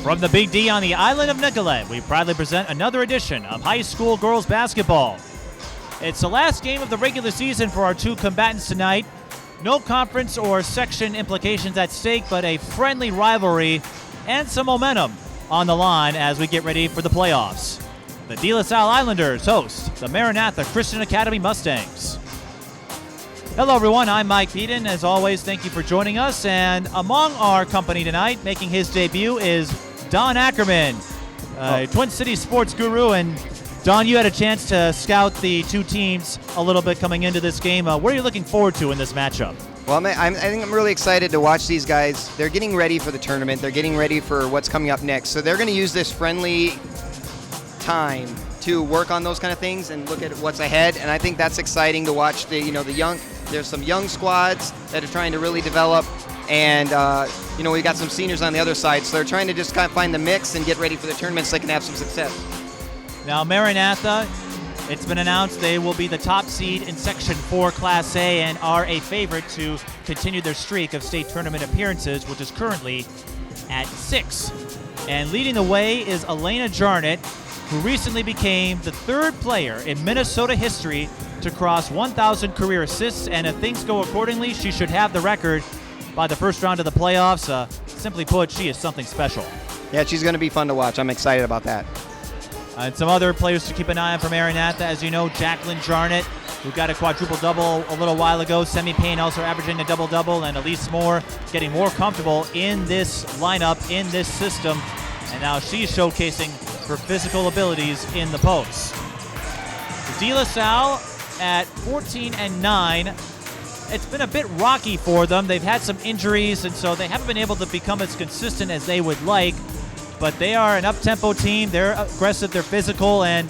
From the Big D on the island of Nicolet, we proudly present another edition of high school girls basketball. It's the last game of the regular season for our two combatants tonight. No conference or section implications at stake, but a friendly rivalry and some momentum on the line as we get ready for the playoffs. The DeLaSalle Islanders host the Maranatha Christian Academy Mustangs. Hello everyone, I'm Mike Peden. As always, thank you for joining us. And among our company tonight, making his debut is Don Ackerman, Twin Cities sports guru. And Don, you had a chance to scout the two teams a little bit coming into this game. What are you looking forward to in this matchup? Well, I think I'm really excited to watch these guys. They're getting ready for the tournament. They're getting ready for what's coming up next. So they're going to use this friendly time to work on those kind of things and look at what's ahead. And I think that's exciting to watch the young. There's some young squads that are trying to really develop, and we got some seniors on the other side. So they're trying to just kind of find the mix and get ready for the tournament so they can have some success. Now, Maranatha, it's been announced they will be the top seed in Section 4 Class A and are a favorite to continue their streak of state tournament appearances, which is currently at 6. And leading the way is Alaina Jarnot, who recently became the third player in Minnesota history to cross 1,000 career assists, and if things go accordingly, she should have the record by the first round of the playoffs. Simply put, she is something special. Yeah, she's going to be fun to watch. I'm excited about that. And some other players to keep an eye on for Maranatha, as you know, Jaclyn Jarnot, who got a quadruple-double a little while ago. Semi Payne also averaging a double-double, and Elise Moore getting more comfortable in this lineup, in this system, and now she's showcasing her physical abilities in the post. DeLaSalle at 14-9. It's been a bit rocky for them. They've had some injuries, and so they haven't been able to become as consistent as they would like. But they are an up-tempo team. They're aggressive, they're physical, and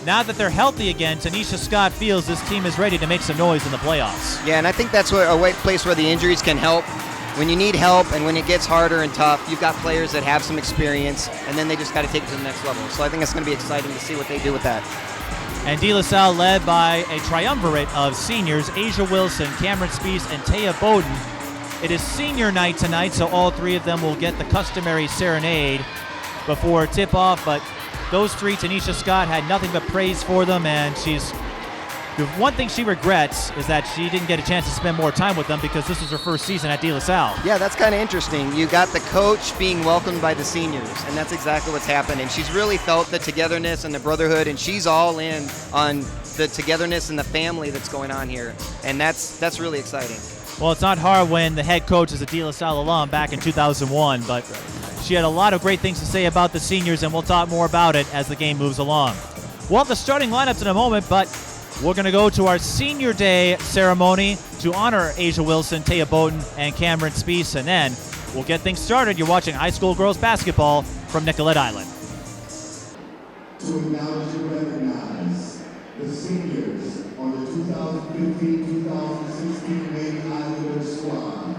now that they're healthy again, Tanisha Scott feels this team is ready to make some noise in the playoffs. Yeah, and I think that's a place where the injuries can help. When you need help and when it gets harder and tough, you've got players that have some experience, and then they just got to take it to the next level. So I think it's going to be exciting to see what they do with that. And DeLaSalle led by a triumvirate of seniors, Aiza Wilson, Camryn, Speese, and Teja Bodden. It is senior night tonight, so all three of them will get the customary serenade before tip-off. But those three, Tanisha Scott had nothing but praise for them, and the one thing she regrets is that she didn't get a chance to spend more time with them because this was her first season at DeLaSalle. Yeah, that's kind of interesting. You got the coach being welcomed by the seniors, and that's exactly what's happened. And she's really felt the togetherness and the brotherhood, and she's all in on the togetherness and the family that's going on here, and that's really exciting. Well, it's not hard when the head coach is a DeLaSalle alum back in 2001, but she had a lot of great things to say about the seniors, and we'll talk more about it as the game moves along. We'll have the starting lineups in a moment, but we're going to go to our Senior Day ceremony to honor Aiza Wilson, Teja Bodden, and Camryn, Speese, and then we'll get things started. You're watching high school girls basketball from Nicolet Island. To acknowledge and recognize the seniors on the 2015-2016 Lady Islanders squad.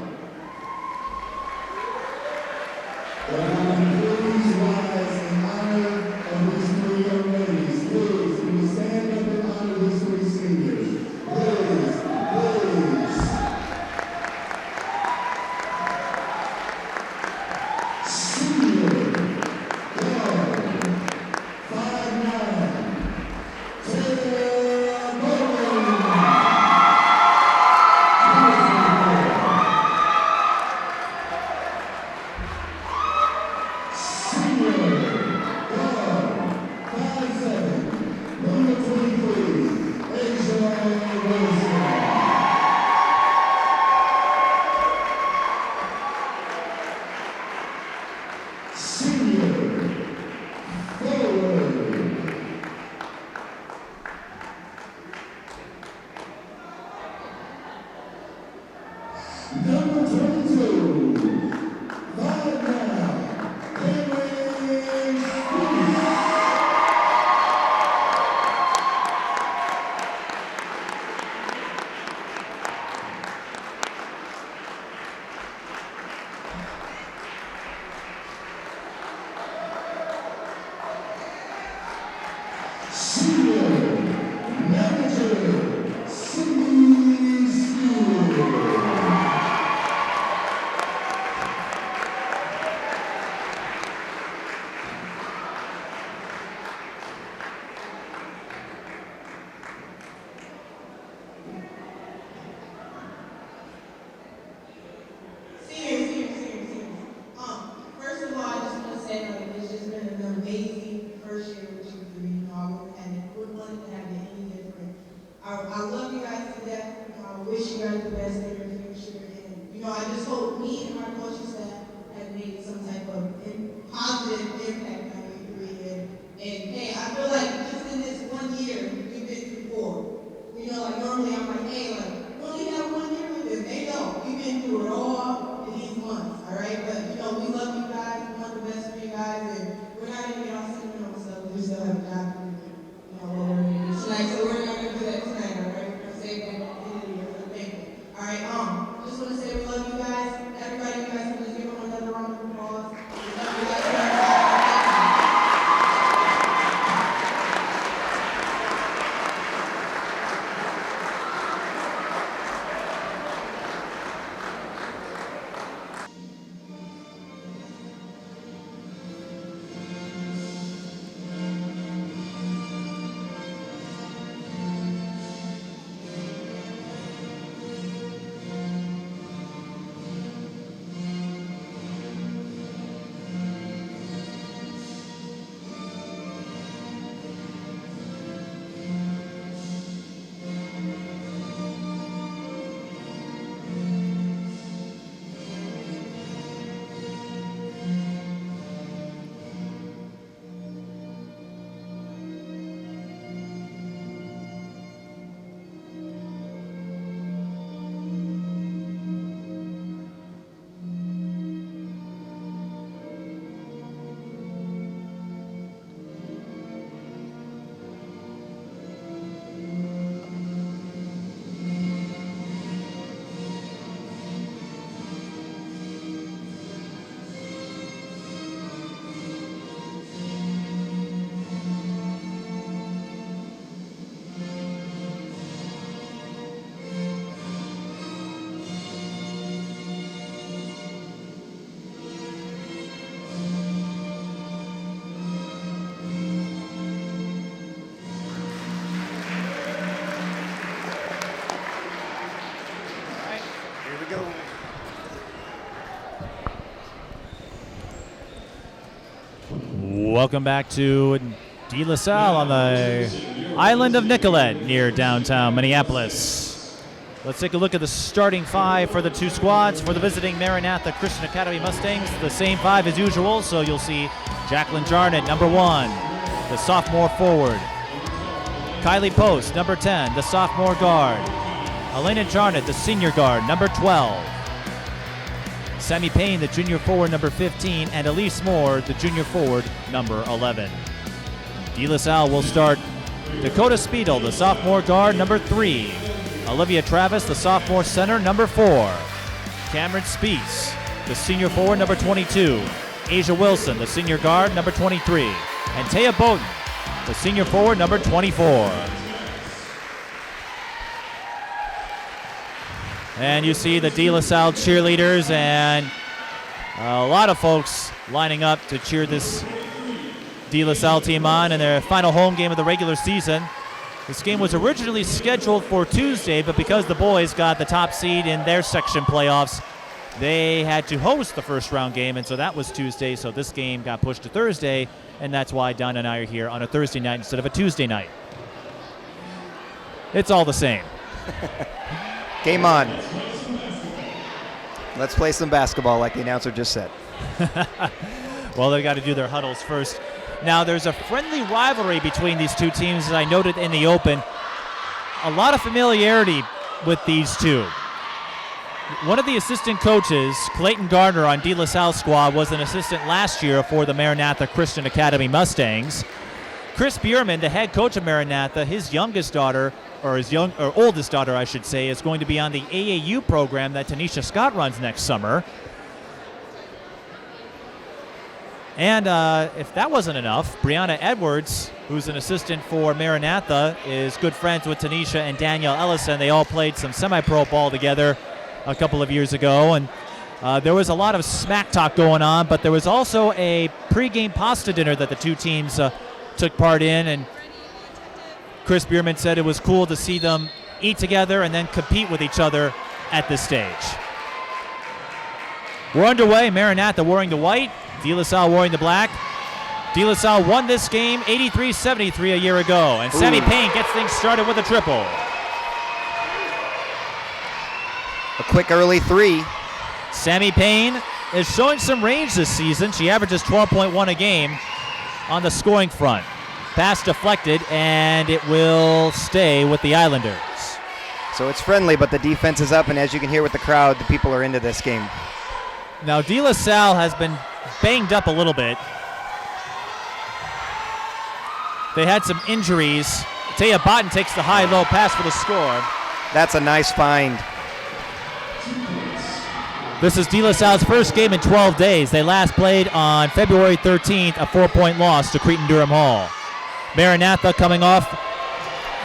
Please rise in honor of these three young ladies. Please, we stand up in honor of these three seniors. Please. Senior, guard, 5'9", Teja Bodden. Welcome back to DeLaSalle on the island of Nicollet near downtown Minneapolis. Let's take a look at the starting five for the two squads. For the visiting Maranatha Christian Academy Mustangs, the same five as usual. So you'll see Jaclyn Jarnot, number 1, the sophomore forward. Kylie Post, number 10, the sophomore guard. Alaina and Jarnot, the senior guard, number 12. Sammy Payne, the junior forward, number 15, and Elise Moore, the junior forward, number 11. DeLaSalle will start Dakota Speedle, the sophomore guard, number 3. Olivia Travis, the sophomore center, number 4. Camryn Speese, the senior forward, number 22. Aiza Wilson, the senior guard, number 23. And Teja Bodden, the senior forward, number 24. And you see the DeLaSalle cheerleaders and a lot of folks lining up to cheer this DeLaSalle team on in their final home game of the regular season. This game was originally scheduled for Tuesday, but because the boys got the top seed in their section playoffs, they had to host the first round game, and so that was Tuesday. So this game got pushed to Thursday, and that's why Don and I are here on a Thursday night instead of a Tuesday night. It's all the same. Game on. Let's play some basketball like the announcer just said. Well, they've got to do their huddles first. Now, there's a friendly rivalry between these two teams, as I noted in the open. A lot of familiarity with these two. One of the assistant coaches, Clayton Gardner on DeLaSalle squad, was an assistant last year for the Maranatha Christian Academy Mustangs. Chris Bierman, the head coach of Maranatha, his youngest daughter, or oldest daughter, I should say, is going to be on the AAU program that Tanisha Scott runs next summer. And if that wasn't enough, Brianna Edwards, who's an assistant for Maranatha, is good friends with Tanisha and Danielle Ellison. They all played some semi-pro ball together a couple of years ago, and there was a lot of smack talk going on, but there was also a pregame pasta dinner that the two teams took part in, and Chris Bierman said it was cool to see them eat together and then compete with each other at this stage. We're underway. Maranatha wearing the white, DeLaSalle wearing the black. DeLaSalle won this game 83-73 a year ago, and Sammy Payne gets things started with a triple. A quick early 3. Sammy Payne is showing some range this season. She averages 12.1 a game on the scoring front. Pass deflected, and it will stay with the Islanders. So it's friendly, but the defense is up, and as you can hear with the crowd, the people are into this game. Now, DeLaSalle has been banged up a little bit. They had some injuries. Teja Bodden takes the high-low pass for the score. That's a nice find. This is DeLaSalle's first game in 12 days. They last played on February 13th, a 4-point loss to Cretin-Durham Hall. Maranatha coming off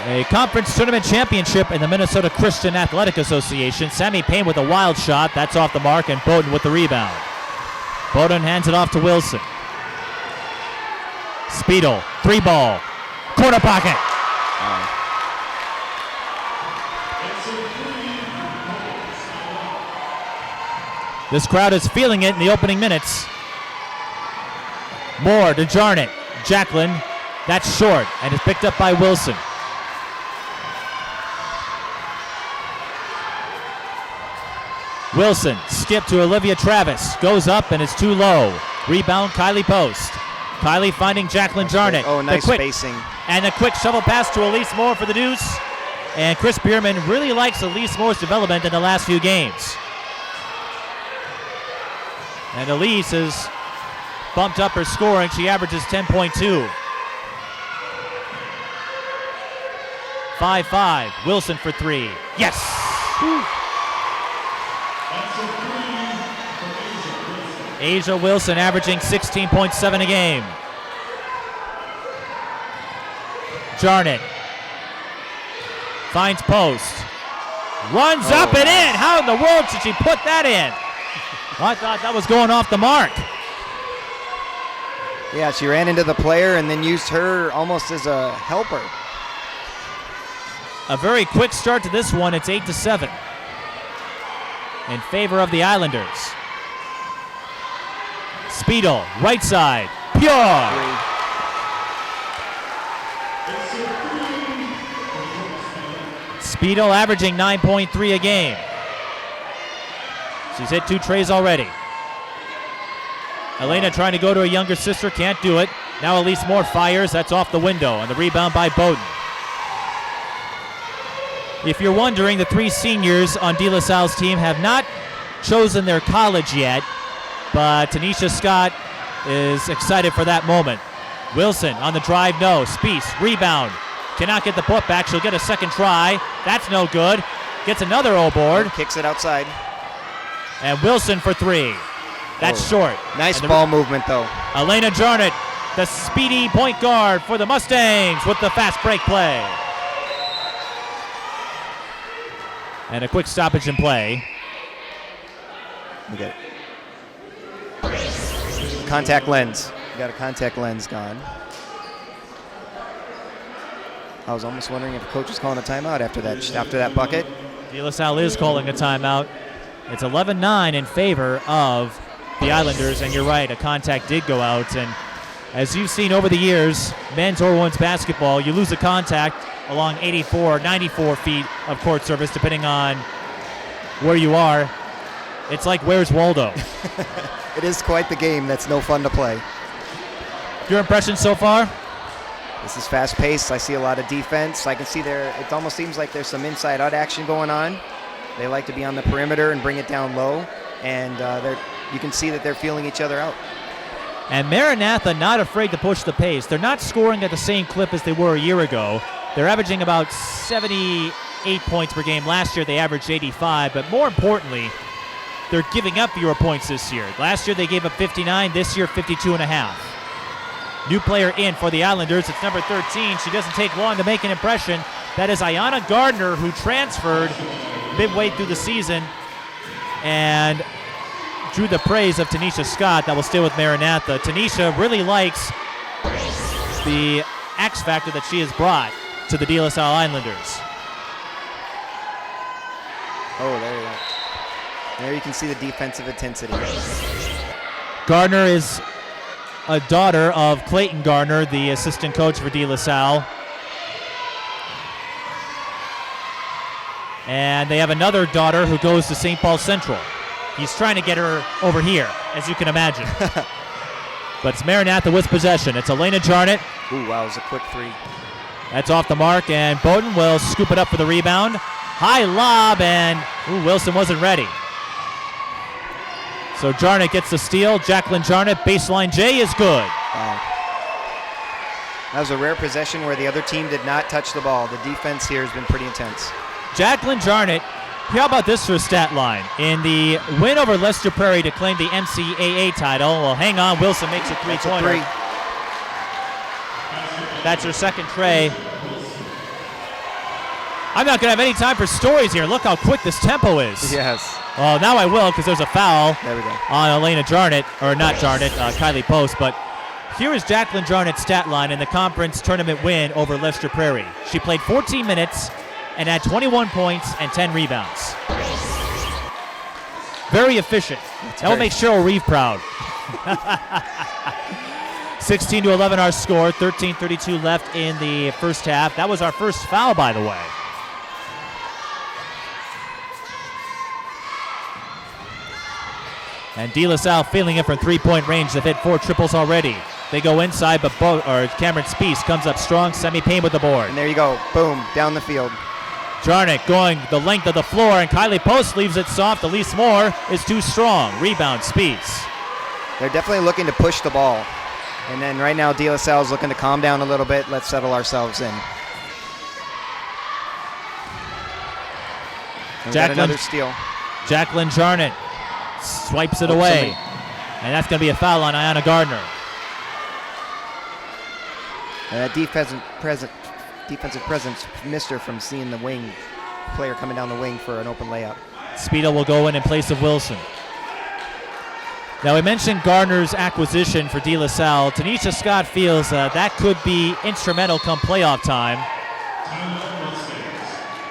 a conference tournament championship in the Minnesota Christian Athletic Association. Sammy Payne with a wild shot. That's off the mark, and Bodden with the rebound. Bodden hands it off to Wilson. Speedle, 3-ball, corner pocket. This crowd is feeling it in the opening minutes. Moore to Jarnot. Jaclyn, that's short, and is picked up by Wilson. Wilson, skip to Olivia Travis. Goes up, and it's too low. Rebound, Kylie Post. Kylie finding Jaclyn Jarnot. Oh, nice spacing. And a quick shovel pass to Elise Moore for the deuce. And Chris Bierman really likes Elise Moore's development in the last few games. And Elise has bumped up her scoring. She averages 10.2. 5-5. Wilson for 3. Yes! Aiza Wilson averaging 16.7 a game. Jarnot finds Post. Runs up and in. How in the world did she put that in? I thought that was going off the mark. Yeah, she ran into the player and then used her almost as a helper. A very quick start to this one. It's 8-7 in favor of the Islanders. Speedle, right side. pure. Three. Speedo averaging 9.3 a game. She's hit 2 trays already. Alaina trying to go to her younger sister, can't do it. Now Elise Moore fires, that's off the window, and the rebound by Bodden. If you're wondering, the 3 seniors on DeLaSalle's team have not chosen their college yet, but Tanisha Scott is excited for that moment. Wilson on the drive, no. Speese, rebound. Cannot get the putback. She'll get a second try. That's no good. Gets another O board. Kicks it outside. And Wilson for 3. That's short. Nice ball movement, though. Alaina Jarnot, the speedy point guard for the Mustangs with the fast break play. And a quick stoppage in play. We got contact lens. We got a contact lens gone. I was almost wondering if the coach was calling a timeout after that bucket. DeLaSalle is calling a timeout. It's 11-9 in favor of the Islanders, and you're right, a contact did go out. And as you've seen over the years, men's or women's basketball, you lose a contact along 84, 94 feet of court surface, depending on where you are. It's like, where's Waldo? It is quite the game that's no fun to play. Your impression so far? This is fast-paced. I see a lot of defense. I can see it almost seems like there's some inside-out action going on. They like to be on the perimeter and bring it down low, and you can see that they're feeling each other out. And Maranatha not afraid to push the pace. They're not scoring at the same clip as they were a year ago. They're averaging about 78 points per game. Last year they averaged 85, but more importantly, they're giving up fewer points this year. Last year they gave up 59, this year 52.5. New player in for the Islanders. It's number 13. She doesn't take long to make an impression. That is Ayanna Gardner, who transferred midway through the season and drew the praise of Tanisha Scott. That will stay with Maranatha. Tanisha really likes the X factor that she has brought to the DeLaSalle Islanders. Oh, there you go. There you can see the defensive intensity. Gardner is a daughter of Clayton Gardner, the assistant coach for DeLaSalle. And they have another daughter who goes to St. Paul Central. He's trying to get her over here, as you can imagine. But it's Maranatha with possession. It's Alaina Jarnot. Ooh, wow, it was a quick 3. That's off the mark, and Bodden will scoop it up for the rebound. High lob, and Wilson wasn't ready. So Jarnot gets the steal. Jaclyn Jarnot, baseline J is good. Wow. That was a rare possession where the other team did not touch the ball. The defense here has been pretty intense. Jaclyn Jarnot, how about this for a stat line? In the win over Lester Prairie to claim the NCAA title, well, hang on, Wilson makes a three-pointer. That's her second tray. I'm not going to have any time for stories here. Look how quick this tempo is. Yes. Well, now I will, because there's a foul There we go. on Alaina Jarnot, or not Jarnot, Kylie Post. But here is Jaclyn Jarnot's stat line in the conference tournament win over Lester Prairie. She played 14 minutes and had 21 points and 10 rebounds. Very efficient. That will make Cheryl Reeve proud. 16-11 our score, 13:32 left in the first half. That was our first foul, by the way. And DeLaSalle feeling it from three-point range. They've hit 4 triples already. They go inside, but Camryn Speese comes up strong. Semi-Payne with the board. And there you go. Boom. Down the field. Jarnot going the length of the floor, and Kylie Post leaves it soft. Elise Moore is too strong. Rebound, Speese. They're definitely looking to push the ball. And then right now, DeLaSalle is looking to calm down a little bit. Let's settle ourselves in. And we got another steal. Jaclyn Jarnot swipes it away. And that's going to be a foul on Ayanna Gardner. And that defensive presence missed her from seeing the wing player coming down the wing for an open layup. Speedo will go in place of Wilson. Now, we mentioned Gardner's acquisition for DeLaSalle. Tanisha Scott feels that could be instrumental come playoff time.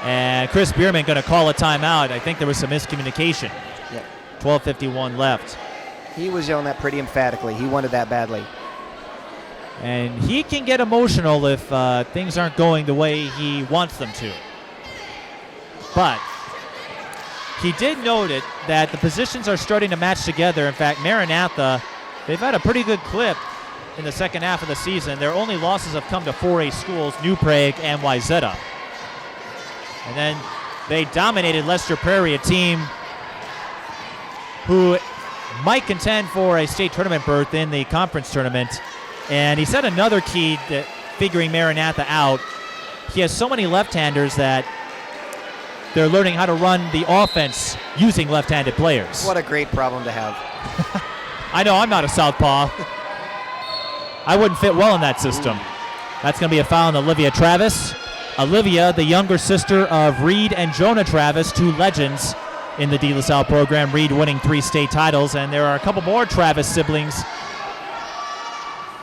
And Chris Bierman going to call a timeout. I think there was some miscommunication. Yep. 12:51 left. He was yelling that pretty emphatically. He wanted that badly. And he can get emotional if things aren't going the way he wants them to. But he did note it that the positions are starting to match together. In fact, Maranatha, they've had a pretty good clip in the second half of the season. Their only losses have come to 4A schools, New Prague and Wayzata. And then they dominated Lester Prairie, a team who might contend for a state tournament berth in the conference tournament. And he said another key that figuring Maranatha out, he has so many left-handers that they're learning how to run the offense using left-handed players. What a great problem to have. I know, I'm not a southpaw. I wouldn't fit well in that system. That's going to be a foul on Olivia Travis. Olivia, the younger sister of Reed and Jonah Travis, two legends in the DeLaSalle program. Reed winning 3 state titles, and there are a couple more Travis siblings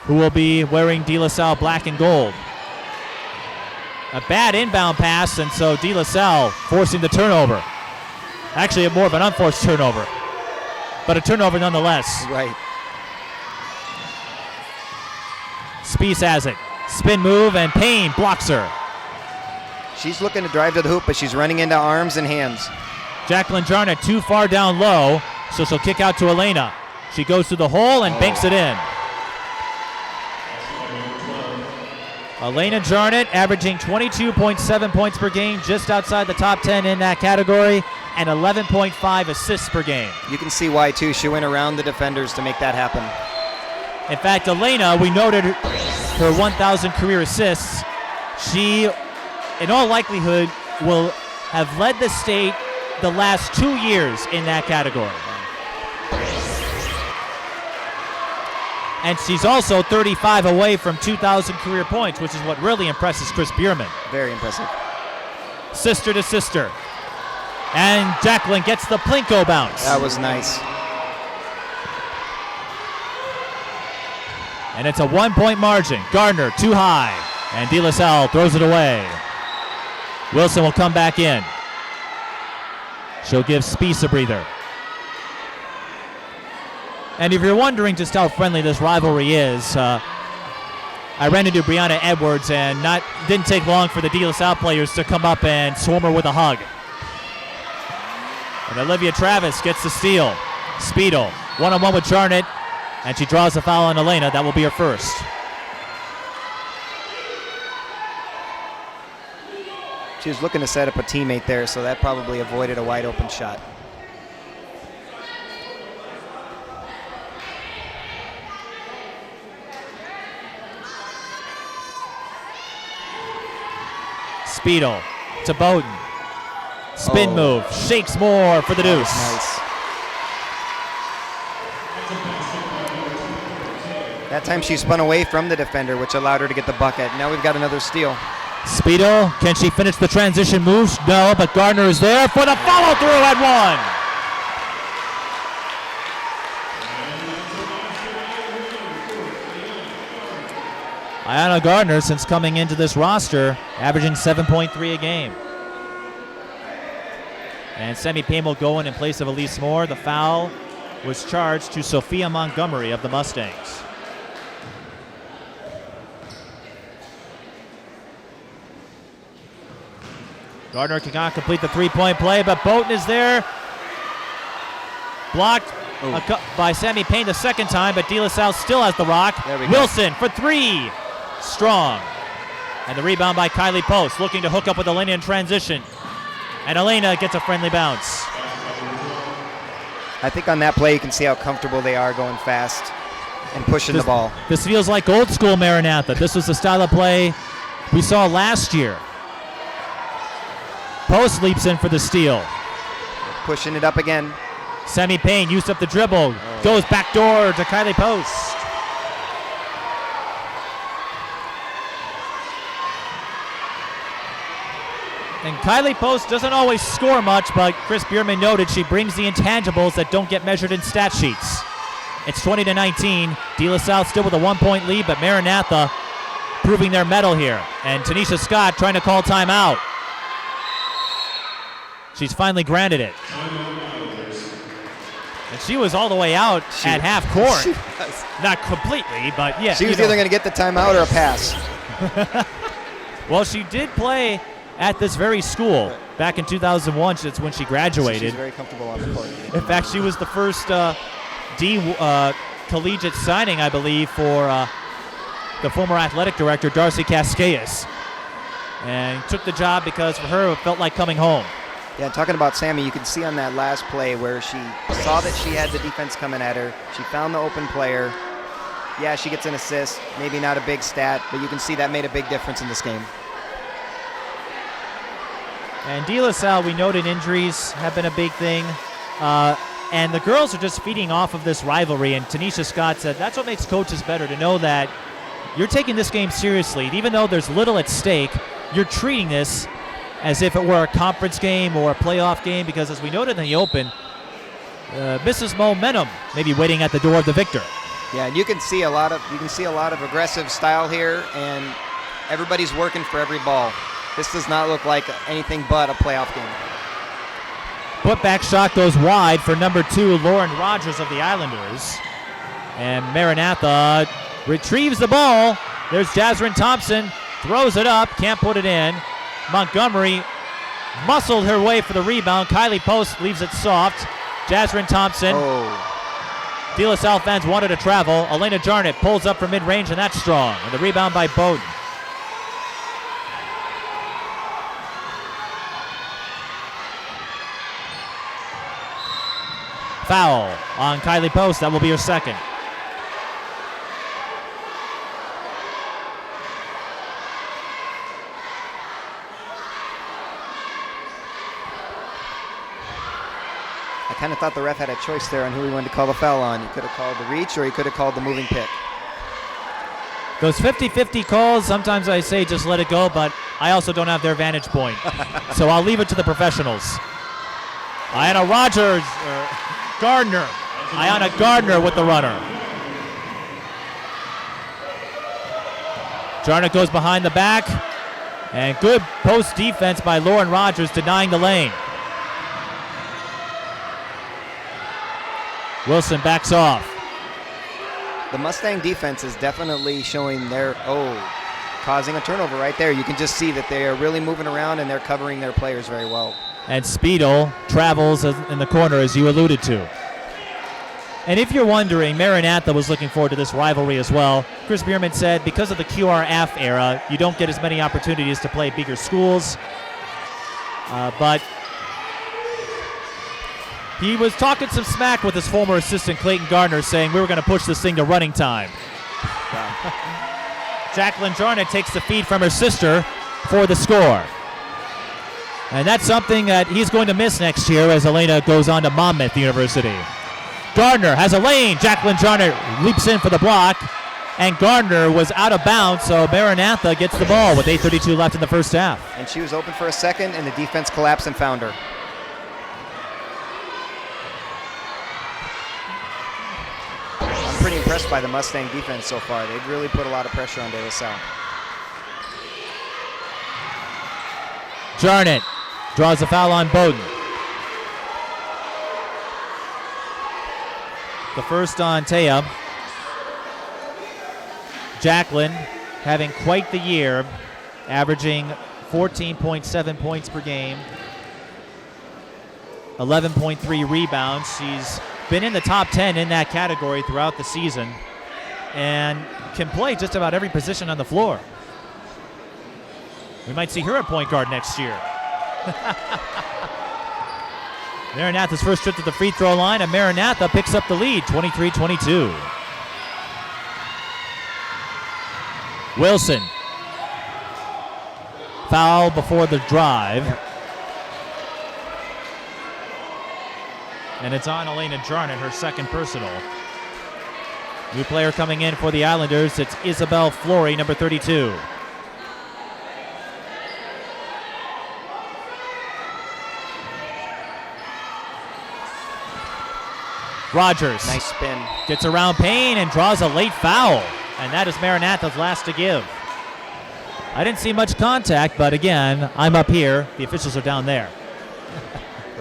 who will be wearing DeLaSalle black and gold. A bad inbound pass, and so DeLaSalle forcing the turnover. Actually, more of an unforced turnover, but a turnover nonetheless. Right. Speese has it. Spin move, and Payne blocks her. She's looking to drive to the hoop, but she's running into arms and hands. Jaclyn Jarnot too far down low, so she'll kick out to Alaina. She goes to the hole and banks it in. Alaina Jarnot averaging 22.7 points per game, just outside the top 10 in that category, and 11.5 assists per game. You can see why, too. She went around the defenders to make that happen. In fact, Alaina, we noted her 1,000 career assists. She, in all likelihood, will have led the state the last 2 years in that category. And she's also 35 away from 2,000 career points, which is what really impresses Chris Bierman. Very impressive. Sister to sister. And Jaclyn gets the Plinko bounce. That was nice. And it's a 1-point margin. Gardner too high. And DeLaSalle throws it away. Wilson will come back in. She'll give Speese a breather. And if you're wondering just how friendly this rivalry is, I ran into Brianna Edwards, and didn't take long for the DeLaSalle players to come up and swarm her with a hug. And Olivia Travis gets the steal. Speedle, one-on-one with Jarnot, and she draws a foul on Alaina. That will be her first. She was looking to set up a teammate there, so that probably avoided a wide-open shot. Speedle to Bodden. Spin move. Shakes more for the deuce. Nice. That time she spun away from the defender, which allowed her to get the bucket. Now we've got another steal. Speedle, can she finish the transition moves? No, but Gardner is there for the follow-through at one. Ayanna Gardner, since coming into this roster, averaging 7.3 a game. And Sammy Payne will go in place of Elise Moore. The foul was charged to Sophia Montgomery of the Mustangs. Gardner cannot complete the three-point play, but Bodden is there. Blocked by Sammy Payne the second time, but DeLaSalle still has the rock. Wilson for three. Strong. And the rebound by Kylie Post, looking to hook up with Alaina in transition. And Alaina gets a friendly bounce. I think on that play you can see how comfortable they are going fast and pushing the ball. This feels like old school Maranatha. This was the style of play we saw last year. Post leaps in for the steal. Pushing it up again. Sammy Payne used up the dribble. Goes back door to Kylie Post. And Kylie Post doesn't always score much, but Chris Bierman noted she brings the intangibles that don't get measured in stat sheets. It's 20-19. DeLaSalle still with a 1-point lead, but Maranatha proving their mettle here. And Tanisha Scott trying to call timeout. She's finally granted it. And she was all the way out at half court. She was. Not completely, but yeah. She was either going to get the timeout or a pass. Well, she did play at this very school back in 2001. That's when she graduated. She's very comfortable on the court. In fact, she was the first collegiate signing, I believe, for the former athletic director, Darcy Cascais. And took the job because for her, it felt like coming home. Yeah, talking about Sammy, you can see on that last play where she saw that she had the defense coming at her. She found the open player. Yeah, she gets an assist. Maybe not a big stat, but you can see that made a big difference in this game. And DeLaSalle, we noted injuries have been a big thing. And the girls are just feeding off of this rivalry. And Tanisha Scott said that's what makes coaches better, to know that you're taking this game seriously. Even though there's little at stake, you're treating this as if it were a conference game or a playoff game, because as we noted in the open, Mrs. Momentum may be waiting at the door of the victor. Yeah, and you can see a lot of aggressive style here, and everybody's working for every ball. This does not look like anything but a playoff game. Putback shot goes wide for number 2, Lauren Rogers of the Islanders. And Maranatha retrieves the ball. There's Jaclyn Thompson, throws it up, can't put it in. Montgomery muscled her way for the rebound. Kylie Post leaves it soft. Jaclyn Thompson. Oh. DeLaSalle fans wanted to travel. Alaina Jarnot pulls up from mid-range, and that's strong. And the rebound by Bodden. Foul on Kylie Post. That will be her second. I kind of thought the ref had a choice there on who he wanted to call the foul on. He could have called the reach or he could have called the moving pick. Those 50-50 calls, sometimes I say just let it go, but I also don't have their vantage point. So I'll leave it to the professionals. Ayanna Gardner with the runner. Jarnot goes behind the back, and good post defense by Lauren Rogers, denying the lane. Wilson backs off. The Mustang defense is definitely showing causing a turnover right there. You can just see that they are really moving around and they're covering their players very well. And Speedle travels in the corner, as you alluded to. And if you're wondering, Maranatha was looking forward to this rivalry as well. Chris Bierman said because of the QRF era, you don't get as many opportunities to play bigger schools. But he was talking some smack with his former assistant, Clayton Gardner, saying we were going to push this thing to running time. Wow. Jaclyn Jarnot takes the feed from her sister for the score. And that's something that he's going to miss next year as Alaina goes on to Monmouth University. Gardner has a lane. Jaclyn Jarnot leaps in for the block. And Gardner was out of bounds, so Maranatha gets the ball with 8:32 left in the first half. And she was open for a second, and the defense collapsed and found her. I'm pretty impressed by the Mustang defense so far. They've really put a lot of pressure on DeLaSalle. Jarnot draws a foul on Bodden. The first on Teja. Jaclyn having quite the year, averaging 14.7 points per game, 11.3 rebounds. She's been in the top 10 in that category throughout the season and can play just about every position on the floor. We might see her at point guard next year. Maranatha's first trip to the free throw line, and Maranatha picks up the lead, 23-22. Wilson. Foul before the drive. Yep. And it's on Alaina Jarnot, her second personal. New player coming in for the Islanders, it's Isabel Flory, number 32. Rogers. Nice spin. Gets around Payne and draws a late foul. And that is Maranatha's last to give. I didn't see much contact, but again, I'm up here. The officials are down there.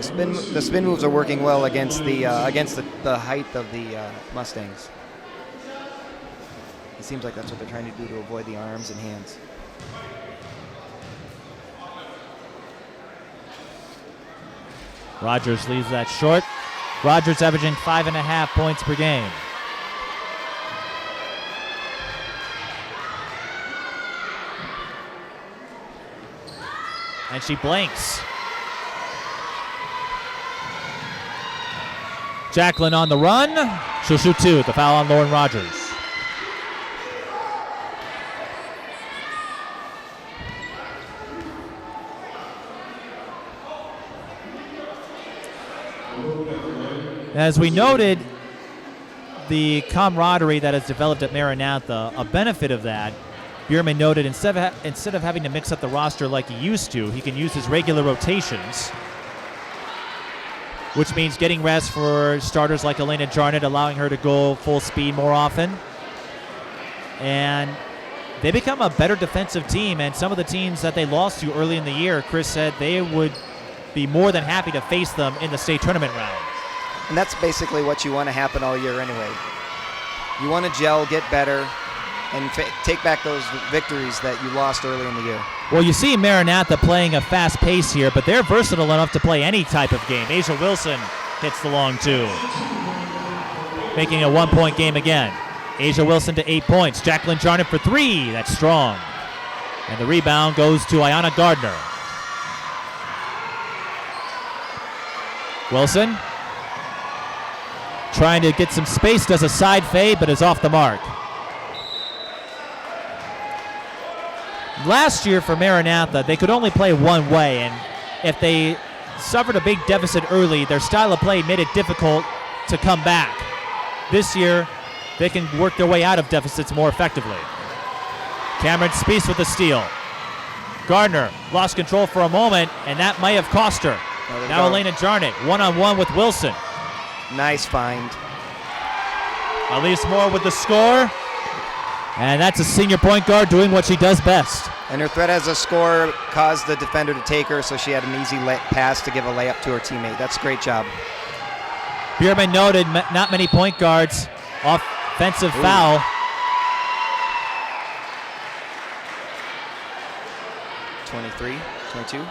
The spin moves are working well against the height of the Mustangs. It seems like that's what they're trying to do to avoid the arms and hands. Rogers leaves that short. Rogers averaging 5.5 points per game. And she blanks. Jaclyn on the run. She'll shoot 2. The foul on Lauren Rogers. As we noted, the camaraderie that has developed at Maranatha, a benefit of that, Bierman noted instead of having to mix up the roster like he used to, he can use his regular rotations, which means getting rest for starters like Alaina Jarnot, allowing her to go full speed more often. And they become a better defensive team, and some of the teams that they lost to early in the year, Chris said they would be more than happy to face them in the state tournament round. And that's basically what you want to happen all year anyway. You want to gel, get better, and take back those victories that you lost early in the year. Well, you see Maranatha playing a fast pace here, but they're versatile enough to play any type of game. Aiza Wilson hits the long 2, making a 1-point game again. Aiza Wilson to 8 points. Jaclyn Jarnot for 3. That's strong. And the rebound goes to Ayanna Gardner. Wilson trying to get some space, does a side fade, but is off the mark. Last year for Maranatha, they could only play one way, and if they suffered a big deficit early, their style of play made it difficult to come back. This year, they can work their way out of deficits more effectively. Camryn Speese with the steal. Gardner lost control for a moment, and that may have cost her. Now Alaina Jarnot, one-on-one with Wilson. Nice find. Elise Moore with the score. And that's a senior point guard doing what she does best. And her threat as a scorer caused the defender to take her, so she had an easy pass to give a layup to her teammate. That's a great job. Bierman noted not many point guards. Offensive foul. 23, 22.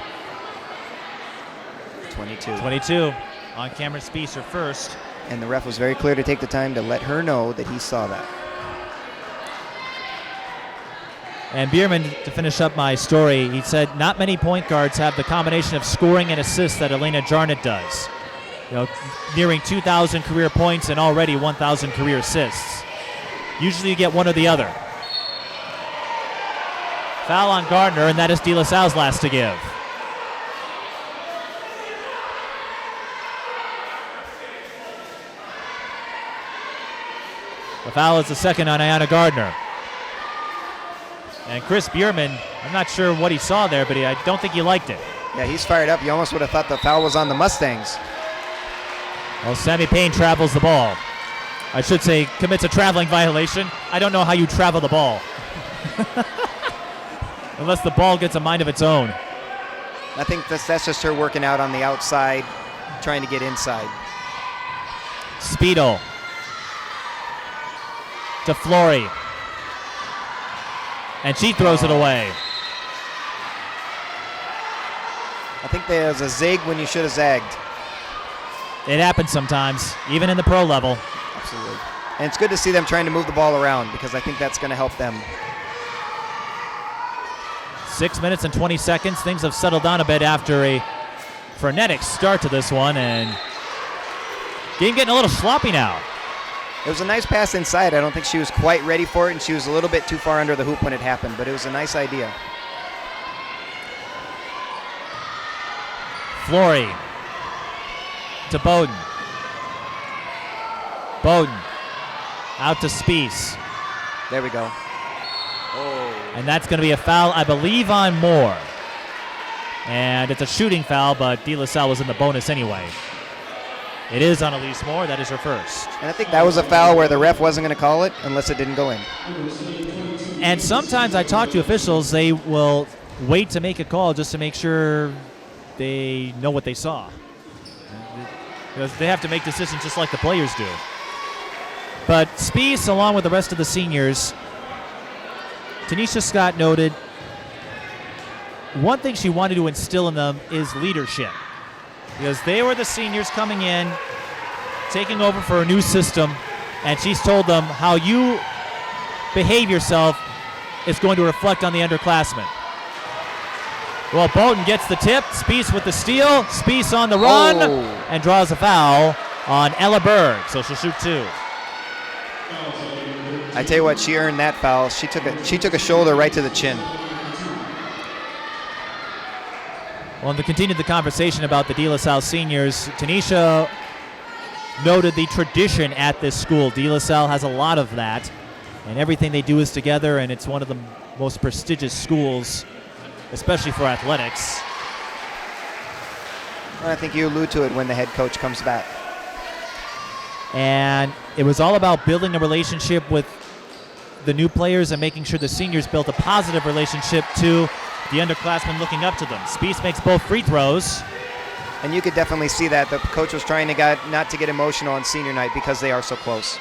22. 22 on Camryn Speese, her first. And the ref was very clear to take the time to let her know that he saw that. And Bierman, to finish up my story, he said not many point guards have the combination of scoring and assists that Alaina Jarnot does. You know, nearing 2,000 career points and already 1,000 career assists. Usually you get one or the other. Foul on Gardner, and that is DeLaSalle's last to give. The foul is the second on Ayanna Gardner. And Chris Bierman, I'm not sure what he saw there, but I don't think he liked it. Yeah, he's fired up. You almost would have thought the foul was on the Mustangs. Well, Sammy Payne travels the ball. I should say commits a traveling violation. I don't know how you travel the ball. Unless the ball gets a mind of its own. I think that's just her working out on the outside, trying to get inside. Speedle to Flory. And she throws it away. I think there's a zig when you should have zagged. It happens sometimes, even in the pro level. Absolutely. And it's good to see them trying to move the ball around because I think that's going to help them. 6 minutes and 20 seconds. Things have settled down a bit after a frenetic start to this one, and game getting a little sloppy now. It was a nice pass inside. I don't think she was quite ready for it, and she was a little bit too far under the hoop when it happened, but it was a nice idea. Flory to Bodden. Bodden out to Speese. There we go. And that's going to be a foul, I believe, on Moore. And it's a shooting foul, but DeLaSalle was in the bonus anyway. It is on Elise Moore. That is her first. And I think that was a foul where the ref wasn't going to call it unless it didn't go in. And sometimes I talk to officials, they will wait to make a call just to make sure they know what they saw. because they have to make decisions just like the players do. But Speese, along with the rest of the seniors, Tanisha Scott noted one thing she wanted to instill in them is leadership, because they were the seniors coming in, taking over for a new system, and she's told them how you behave yourself is going to reflect on the underclassmen. Well, Bodden gets the tip. Speese with the steal. Speese on the run and draws a foul on Ella Berg, so she'll shoot 2. I tell you what, she earned that foul. She took a shoulder right to the chin. Well, to continue the conversation about the DeLaSalle seniors, Tanisha noted the tradition at this school. DeLaSalle has a lot of that, and everything they do is together, and it's one of the most prestigious schools, especially for athletics. I think you allude to it when the head coach comes back. And it was all about building a relationship with the new players and making sure the seniors built a positive relationship to the underclassmen looking up to them. Speese makes both free throws. And you could definitely see that. The coach was trying to not to get emotional on senior night because they are so close.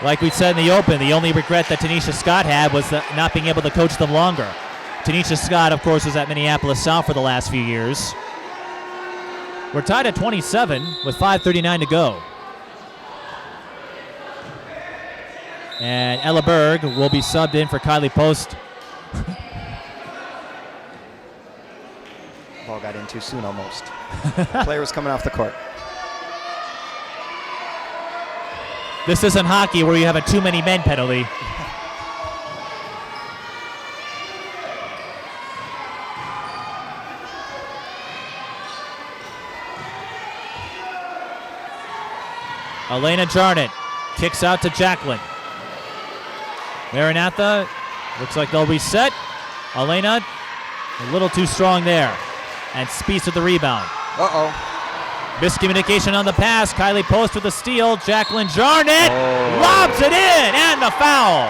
Like we said in the open, the only regret that Tanisha Scott had was not being able to coach them longer. Tanisha Scott, of course, was at Minneapolis South for the last few years. We're tied at 27 with 5:39 to go. And Ella Berg will be subbed in for Kylie Post. Ball got in too soon almost. Player was coming off the court. This isn't hockey where you have a too many men penalty. Alaina Jarnot kicks out to Jaclyn. Maranatha, looks like they'll reset. Alaina, a little too strong there. And Speese with the rebound. Miscommunication on the pass. Kylie Post with the steal. Jaclyn Jarnot lobs it in, and the foul.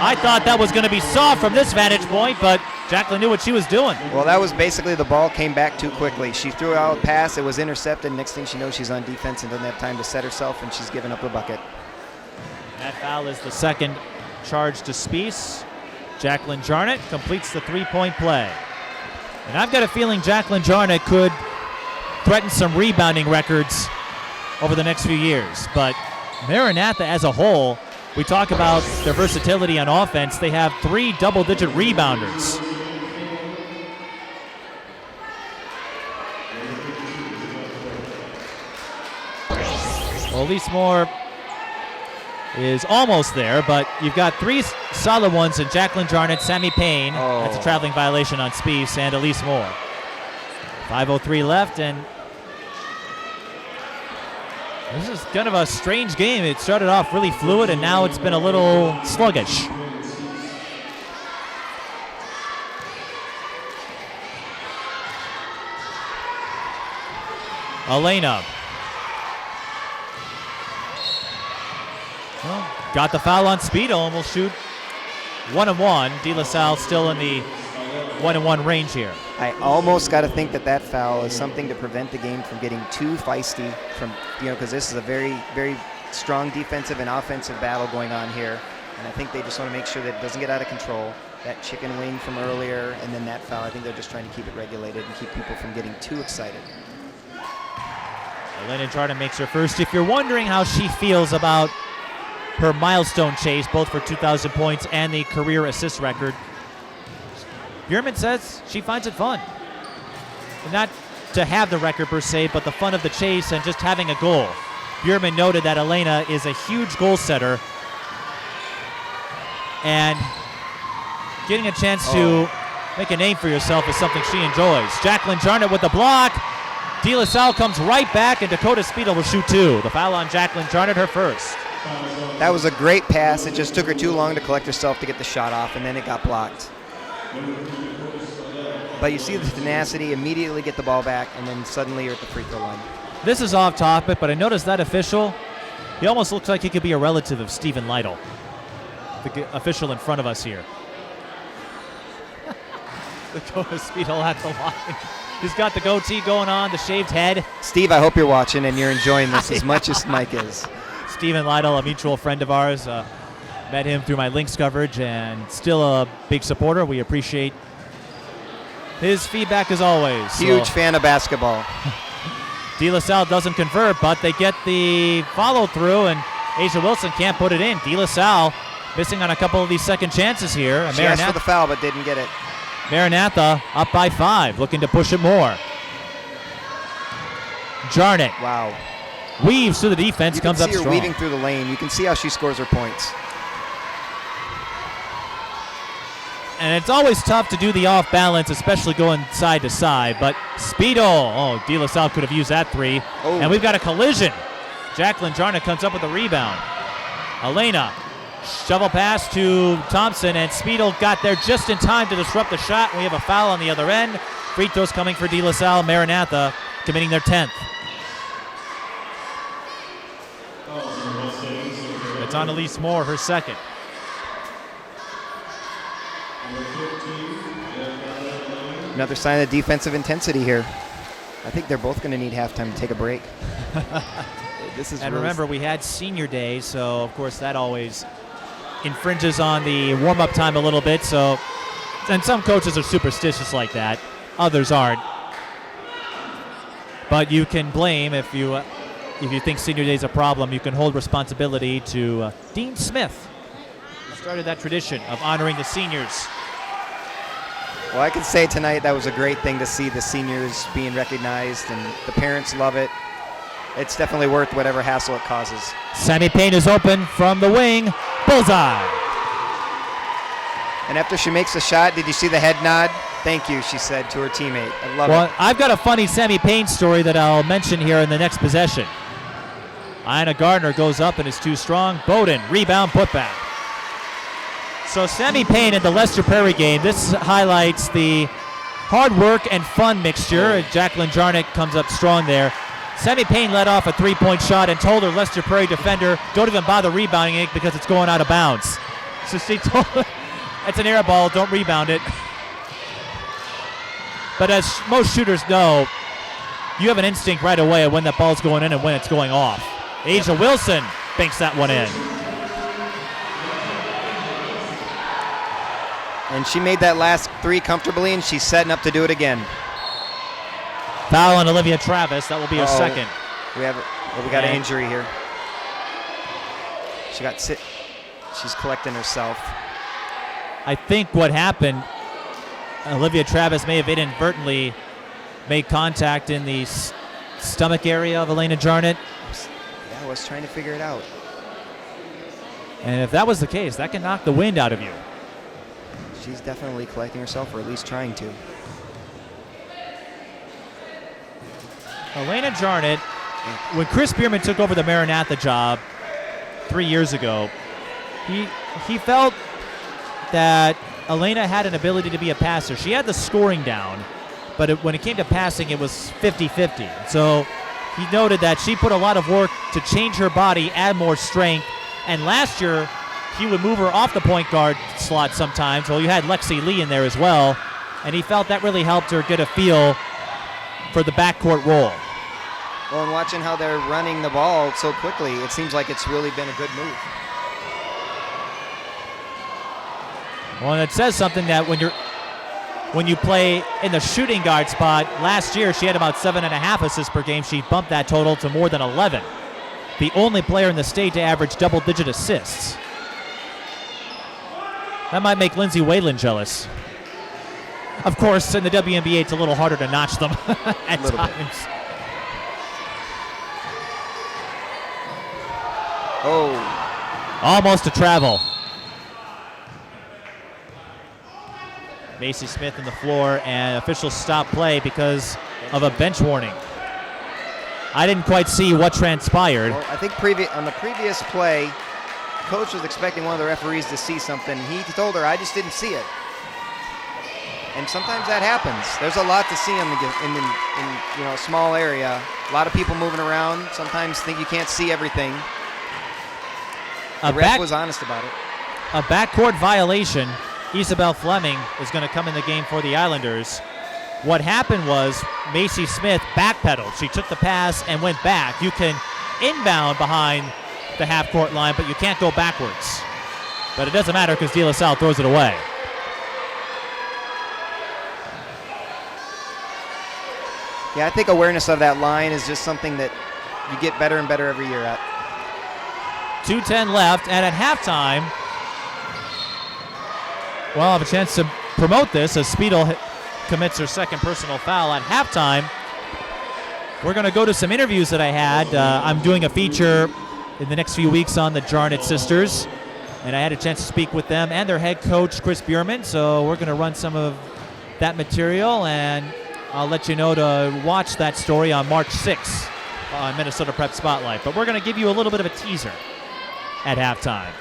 I thought that was going to be soft from this vantage point, but Jaclyn knew what she was doing. Well, that was basically the ball came back too quickly. She threw out a pass. It was intercepted. Next thing she knows, she's on defense and doesn't have time to set herself, and she's giving up the bucket. That foul is the second charge to Speese. Jaclyn Jarnot completes the three-point play. And I've got a feeling Jaclyn Jarnot could threaten some rebounding records over the next few years. But Maranatha as a whole, we talk about their versatility on offense. They have 3 double-digit rebounders. Well, Elise Moore is almost there, but you've got 3 solid ones in Jaclyn Jarnot, Sammy Payne. That's a traveling violation on Speese, and Elise Moore. 5:03 left, and this is kind of a strange game. It started off really fluid, and now it's been a little sluggish. Alaina. Well, got the foul on Speedo and will shoot 1-1. DeLaSalle still in the 1-1 range here. I almost got to think that foul is something to prevent the game from getting too feisty, because this is a very, very strong defensive and offensive battle going on here. And I think they just want to make sure that it doesn't get out of control. That chicken wing from earlier and then that foul, I think they're just trying to keep it regulated and keep people from getting too excited. Alaina Jarnot makes her first. If you're wondering how she feels about her milestone chase, both for 2,000 points and the career assist record, Bierman says she finds it fun. Not to have the record per se, but the fun of the chase and just having a goal. Bierman noted that Alaina is a huge goal setter, and getting a chance to make a name for yourself is something she enjoys. Jaclyn Jarnot with the block. DeLaSalle comes right back, and Dakota Speedo will shoot 2. The foul on Jaclyn Jarnot, her first. That was a great pass. It just took her too long to collect herself to get the shot off, and then it got blocked. But you see the tenacity, immediately get the ball back, and then suddenly you're at the free throw line. This is off topic, but I noticed that official, he almost looks like he could be a relative of Stephen Lytle, the official in front of us here. Dakota Speedo at the line. He's got the goatee going on, the shaved head. Steve, I hope you're watching and you're enjoying this as much as Mike is. Steven Lytle, a mutual friend of ours, met him through my Lynx coverage and still a big supporter. We appreciate his feedback as always. Huge fan of basketball. DeLaSalle doesn't convert, but they get the follow through, and Aiza Wilson can't put it in. DeLaSalle missing on a couple of these second chances here. She asked for the foul, but didn't get it. Maranatha up by 5, looking to push it more. Jarnot. Wow. Weaves through the defense, You comes can up see her strong. weaving through the lane. You can see how she scores her points. And it's always tough to do the off balance, especially going side to side. But Speedo, DeLaSalle could have used that 3. Oh. And we've got a collision. Jaclyn Jarnot comes up with a rebound. Alaina, shovel pass to Thompson, and Speedo got there just in time to disrupt the shot. We have a foul on the other end. Free throws coming for DeLaSalle. Maranatha committing their 10th. It's on Elise Moore, her second. Another sign of defensive intensity here. I think they're both going to need halftime to take a break. This is And really remember, we had senior day, so of course that always infringes on the warm-up time a little bit. So, and some coaches are superstitious like that. Others aren't. But you can blame if you think senior day is a problem. You can hold responsibility to Dean Smith, who started that tradition of honoring the seniors. Well, I can say tonight that was a great thing to see the seniors being recognized, and the parents love it. It's definitely worth whatever hassle it causes. Sammy Payne is open from the wing. Bullseye. And after she makes the shot, did you see the head nod? Thank you, she said to her teammate. I love Well, it. I've got a funny Sammy Payne story that I'll mention here in the next possession. Ina Gardner goes up and is too strong. Bodden, rebound, putback. So Sammy Payne in the Lester Prairie game, this highlights the hard work and fun mixture. Jaclyn Jarnot comes up strong there. Sammy Payne let off a 3-point shot and told her Lester Prairie defender, don't even bother rebounding it because it's going out of bounds. So she told her, it's an air ball, don't rebound it. But as most shooters know, you have an instinct right away of when that ball's going in and when it's going off. Aiza Wilson banks that one in. And she made that last 3 comfortably, and she's setting up to do it again. Foul on Olivia Travis. That will be her second. We got an injury here. She's collecting herself. I think what happened, Olivia Travis may have inadvertently made contact in the stomach area of Alaina Jarnot. Yeah, I was trying to figure it out. And if that was the case, that can knock the wind out of you. She's definitely collecting herself, or at least trying to. Alaina Jarnot, when Chris Bierman took over the Maranatha job 3 years ago, he felt that Alaina had an ability to be a passer. She had the scoring down, but when it came to passing, it was 50-50. So he noted that she put a lot of work to change her body, add more strength, and last year he would move her off the point guard slot sometimes. Well, you had Lexi Lee in there as well, and he felt that really helped her get a feel for the backcourt role. Well, and watching how they're running the ball so quickly, it seems like it's really been a good move. Well, and it says something that when you play in the shooting guard spot, last year she had about 7.5 assists per game. She bumped that total to more than 11. The only player in the state to average double-digit assists. That might make Lindsay Whalen jealous. Of course, in the WNBA, it's a little harder to notch them at times. Oh. Almost a travel. Macy Smith on the floor, and officials stop play because of a bench warning. I didn't quite see what transpired. Well, I think on the previous play, the coach was expecting one of the referees to see something. He told her, I just didn't see it. And sometimes that happens. There's a lot to see in a small area. A lot of people moving around. Sometimes think you can't see everything. The ref was honest about it. A backcourt violation. Isabel Fleming is going to come in the game for the Islanders. What happened was Macy Smith backpedaled. She took the pass and went back. You can inbound behind the half-court line, but you can't go backwards. But it doesn't matter because DeLaSalle throws it away. Yeah, I think awareness of that line is just something that you get better and better every year at. 2:10 left, and at halftime, well, I'll have a chance to promote this as Speedle commits her second personal foul. At halftime, we're going to go to some interviews that I had. I'm doing a feature in the next few weeks on the Jarnot sisters, and I had a chance to speak with them and their head coach, Chris Bierman, so we're going to run some of that material, and I'll let you know to watch that story on March 6th on Minnesota Prep Spotlight. But we're going to give you a little bit of a teaser at halftime.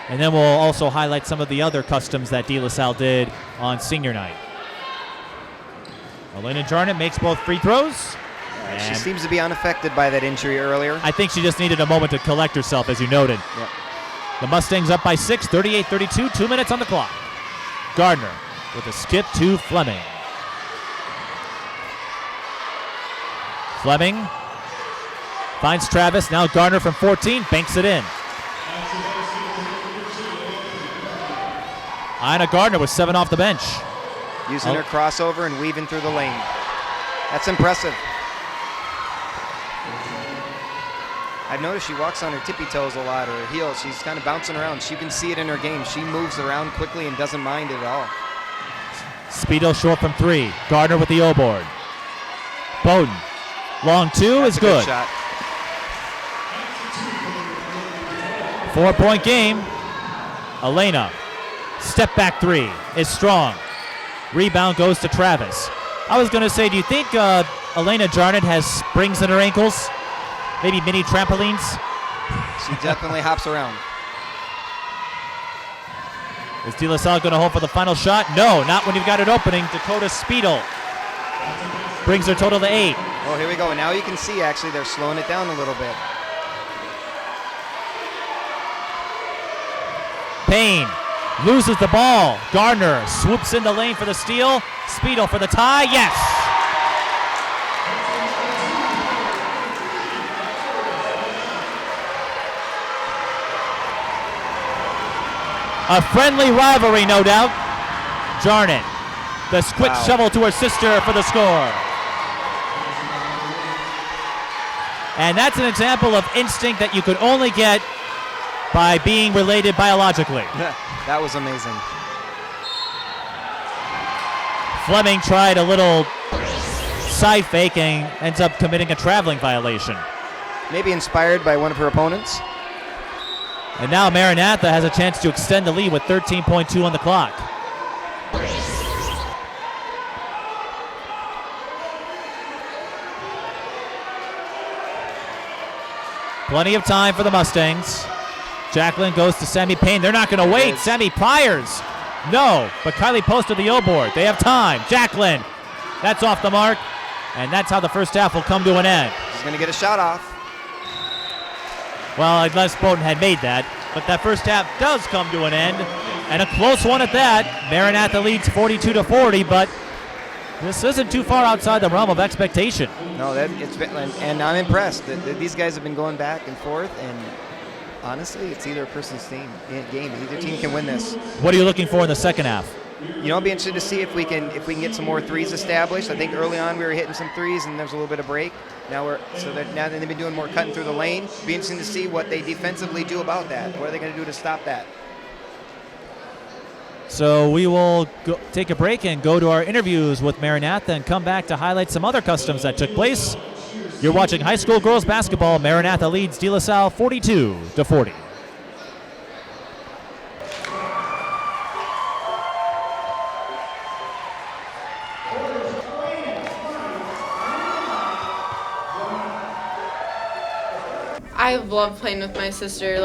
And then we'll also highlight some of the other customs that DeLaSalle did on senior night. Alaina Jarnot makes both free throws. She seems to be unaffected by that injury earlier. I think she just needed a moment to collect herself, as you noted. Yep. The Mustangs up by 6, 38-32, 2 minutes on the clock. Gardner with a skip to Fleming. Fleming finds Travis. Now Gardner from 14 banks it in. Ina Gardner with 7 off the bench. Using her crossover and weaving through the lane. That's impressive. I've noticed she walks on her tippy toes a lot, or her heels. She's kind of bouncing around. You can see it in her game. She moves around quickly and doesn't mind it at all. Speedo short from 3. Gardner with the O-board. Bodden. Long 2 is good. Shot. 4-point game. Alaina. Step back 3 is strong. Rebound goes to Travis. I was going to say, do you think Alaina Jarnot has springs in her ankles? Maybe mini trampolines? She definitely hops around. Is DeLaSalle going to hold for the final shot? No, not when you've got it opening. Dakota Speedle brings her total to 8. Oh, here we go. Now you can see, actually, they're slowing it down a little bit. Payne loses the ball. Gardner swoops in the lane for the steal. Speedle for the tie. Yes! A friendly rivalry, no doubt. Jarnot, the quick shovel to her sister for the score. And that's an example of instinct that you could only get by being related biologically. That was amazing. Fleming tried a little side fake and ends up committing a traveling violation. Maybe inspired by one of her opponents. And now Maranatha has a chance to extend the lead with 13.2 on the clock. Plenty of time for the Mustangs. Jaclyn goes to Sammy Payne. They're not going to wait. Sammy Pyers. No, but Kylie posted the O-board. They have time. Jaclyn. That's off the mark. And that's how the first half will come to an end. She's going to get a shot off. Well, unless Bodden had made that. But that first half does come to an end. And a close one at that. Maranatha leads 42-40, but this isn't too far outside the realm of expectation. No, and I'm impressed. These guys have been going back and forth, and honestly, it's either a person's game. Either team can win this. What are you looking for in the second half? You know, I'll be interested to see if we can get some more threes established. I think early on we were hitting some threes, and there was a little bit of break. Now they've been doing more cutting through the lane. Be interesting to see what they defensively do about that. What are they going to do to stop that? So we will take a break and go to our interviews with Maranatha and come back to highlight some other customs that took place. You're watching high school girls basketball. Maranatha leads DeLaSalle 42-40. I love playing with my sister.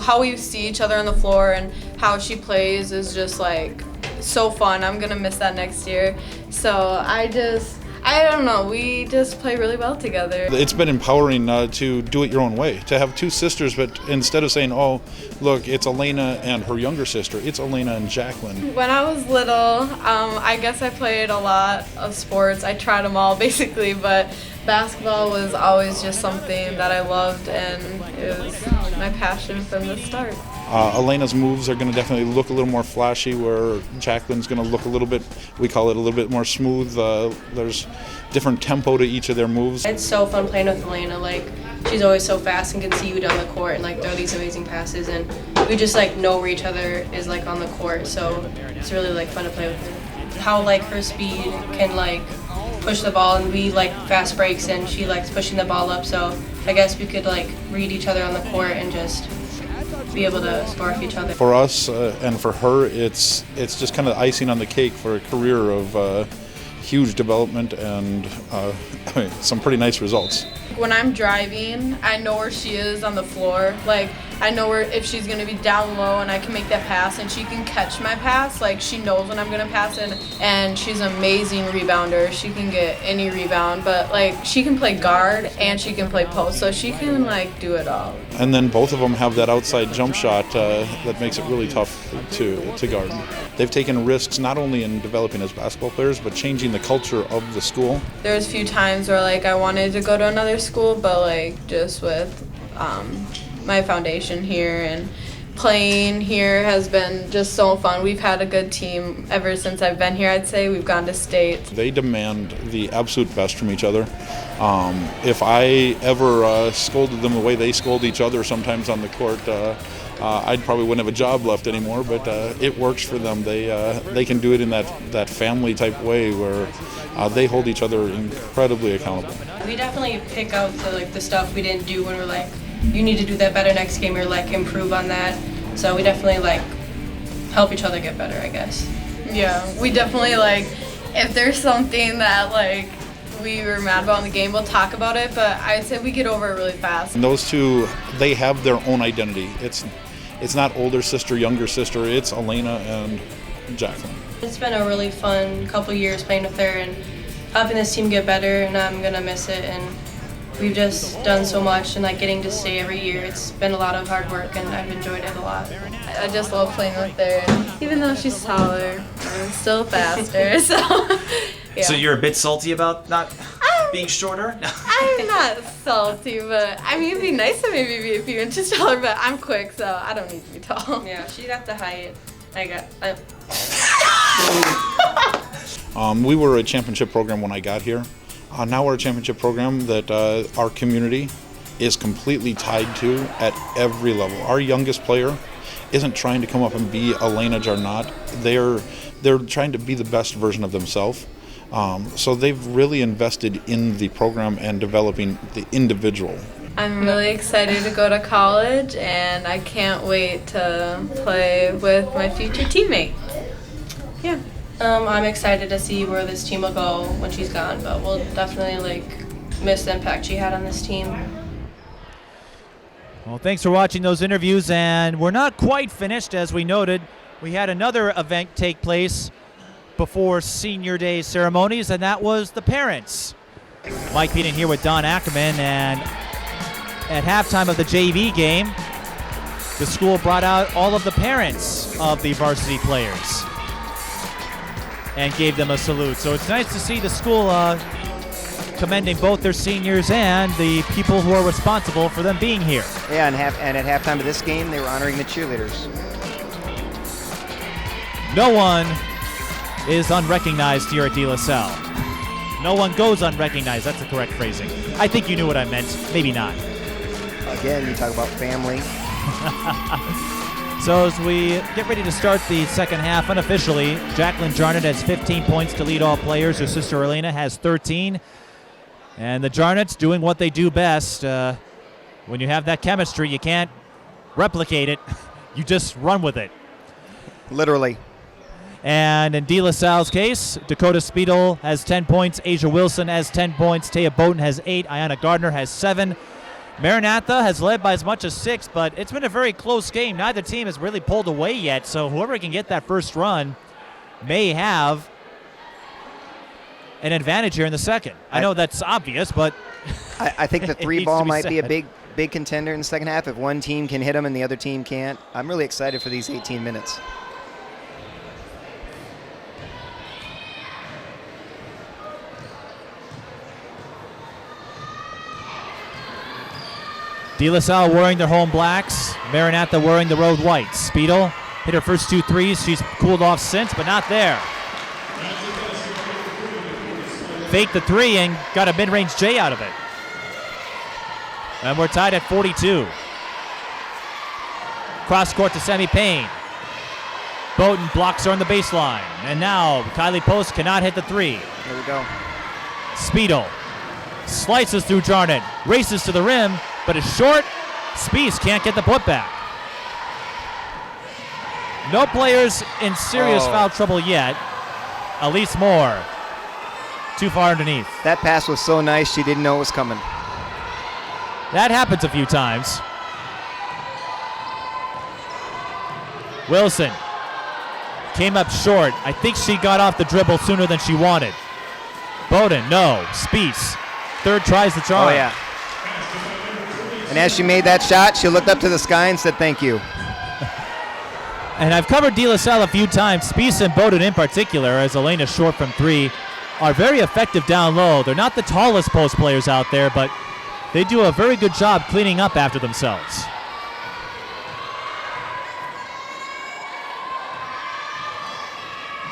How we see each other on the floor and how she plays is just so fun. I'm gonna miss that next year. So I I don't know. We just play really well together. It's been empowering to do it your own way, to have two sisters, but instead of saying, oh, look, it's Alaina and her younger sister, it's Alaina and Jaclyn. When I was little, I guess I played a lot of sports. I tried them all basically, but basketball was always just something that I loved, and it was my passion from the start. Alaina's moves are going to definitely look a little more flashy, where Jaclyn's going to look a little bit, we call it a little bit more smooth. There's different tempo to each of their moves. It's so fun playing with Alaina. Like, she's always so fast and can see you down the court and like throw these amazing passes, and we just like know where each other is like on the court, so it's really like fun to play with her. How like her speed can like push the ball, and we like fast breaks, and she likes pushing the ball up, so I guess we could like read each other on the court and just be able to score off each other. For us and for her, it's just kind of icing on the cake for a career of huge development and some pretty nice results. When I'm driving, I know where she is on the floor. Like, I know where if she's going to be down low, and I can make that pass, and she can catch my pass. Like, she knows when I'm going to pass it, and she's an amazing rebounder. She can get any rebound, but, like, she can play guard and she can play post, so she can, like, do it all. And then both of them have that outside jump shot that makes it really tough to guard. They've taken risks not only in developing as basketball players, but changing the culture of the school. There's a few times where, like, I wanted to go to another school, but, like, just with my foundation here and playing here has been just so fun. We've had a good team ever since I've been here. I'd say we've gone to state. They demand the absolute best from each other. If I ever scolded them the way they scold each other sometimes on the court, I probably wouldn't have a job left anymore, but it works for them. They can do it in that family type way where they hold each other incredibly accountable. We definitely pick out the stuff we didn't do when we're like, you need to do that better next game, or like improve on that. So we definitely like help each other get better, I guess. Yeah, we definitely like, if there's something that like we were mad about in the game, we'll talk about it, but I'd say we get over it really fast. And those two, they have their own identity. It's not older sister, younger sister, it's Alaina and Jaclyn. It's been a really fun couple years playing with her and helping this team get better, and I'm gonna miss it. And we've just done so much, and like getting to stay every year, it's been a lot of hard work, and I've enjoyed it a lot. I just love playing with her, and even though she's taller, I'm still faster, so yeah. So you're a bit salty about not being shorter? No. I'm not salty, but I mean, it'd be nice to maybe be a few inches taller, but I'm quick, so I don't need to be tall. Yeah, she got the height. We were a championship program when I got here. Now we're a championship program that our community is completely tied to at every level. Our youngest player isn't trying to come up and be Alaina Jarnot. They're trying to be the best version of themselves. So they've really invested in the program and developing the individual. I'm really excited to go to college, and I can't wait to play with my future teammate. Yeah. I'm excited to see where this team will go when she's gone, but we'll definitely miss the impact she had on this team. Well, thanks for watching those interviews, and we're not quite finished. As we noted, we had another event take place before Senior Day ceremonies, and that was the parents. Mike Peden here with Don Ackerman, and at halftime of the JV game, the school brought out all of the parents of the varsity players and gave them a salute. So it's nice to see the school commending both their seniors and the people who are responsible for them being here. Yeah, and at halftime of this game, they were honoring the cheerleaders. No one is unrecognized here at DeLaSalle. No one goes unrecognized. That's the correct phrasing. I think you knew what I meant. Maybe not. Again, you talk about family. So as we get ready to start the second half unofficially, Jaclyn Jarnot has 15 points to lead all players. Her sister Alaina has 13. And the Jarnots doing what they do best. When you have that chemistry, you can't replicate it. You just run with it. Literally. And in DeLaSalle's case, Dakota Speedle has 10 points. Asia Wilson has 10 points. Teja Bodden has 8. Ayanna Gardner has 7. Maranatha has led by as much as 6, but it's been a very close game. Neither team has really pulled away yet, so whoever can get that first run may have an advantage here in the second. I know that's obvious, but I think the it three needs ball to be might be a said. big contender in the second half if one team can hit them and the other team can't. I'm really excited for these 18 minutes. DeLaSalle wearing their home blacks. Maranatha wearing the road whites. Speedle hit her first 2 threes. She's cooled off since, but not there. Faked the 3 and got a mid-range J out of it. And we're tied at 42. Cross court to Sammy Payne. Bodden blocks her on the baseline. And now Kylie Post cannot hit the 3. There we go. Speedle slices through Jarnot, races to the rim, but is short. Speese can't get the putback. No players in serious foul trouble yet. Elise Moore, too far underneath. That pass was so nice, she didn't know it was coming. That happens a few times. Wilson came up short. I think she got off the dribble sooner than she wanted. Bodden, no. Speese, third tries the charge. Oh, yeah. And as she made that shot, she looked up to the sky and said, thank you. And I've covered DeLaSalle a few times. Speese and Bodden in particular, as Alaina's short from 3, are very effective down low. They're not the tallest post players out there, but they do a very good job cleaning up after themselves.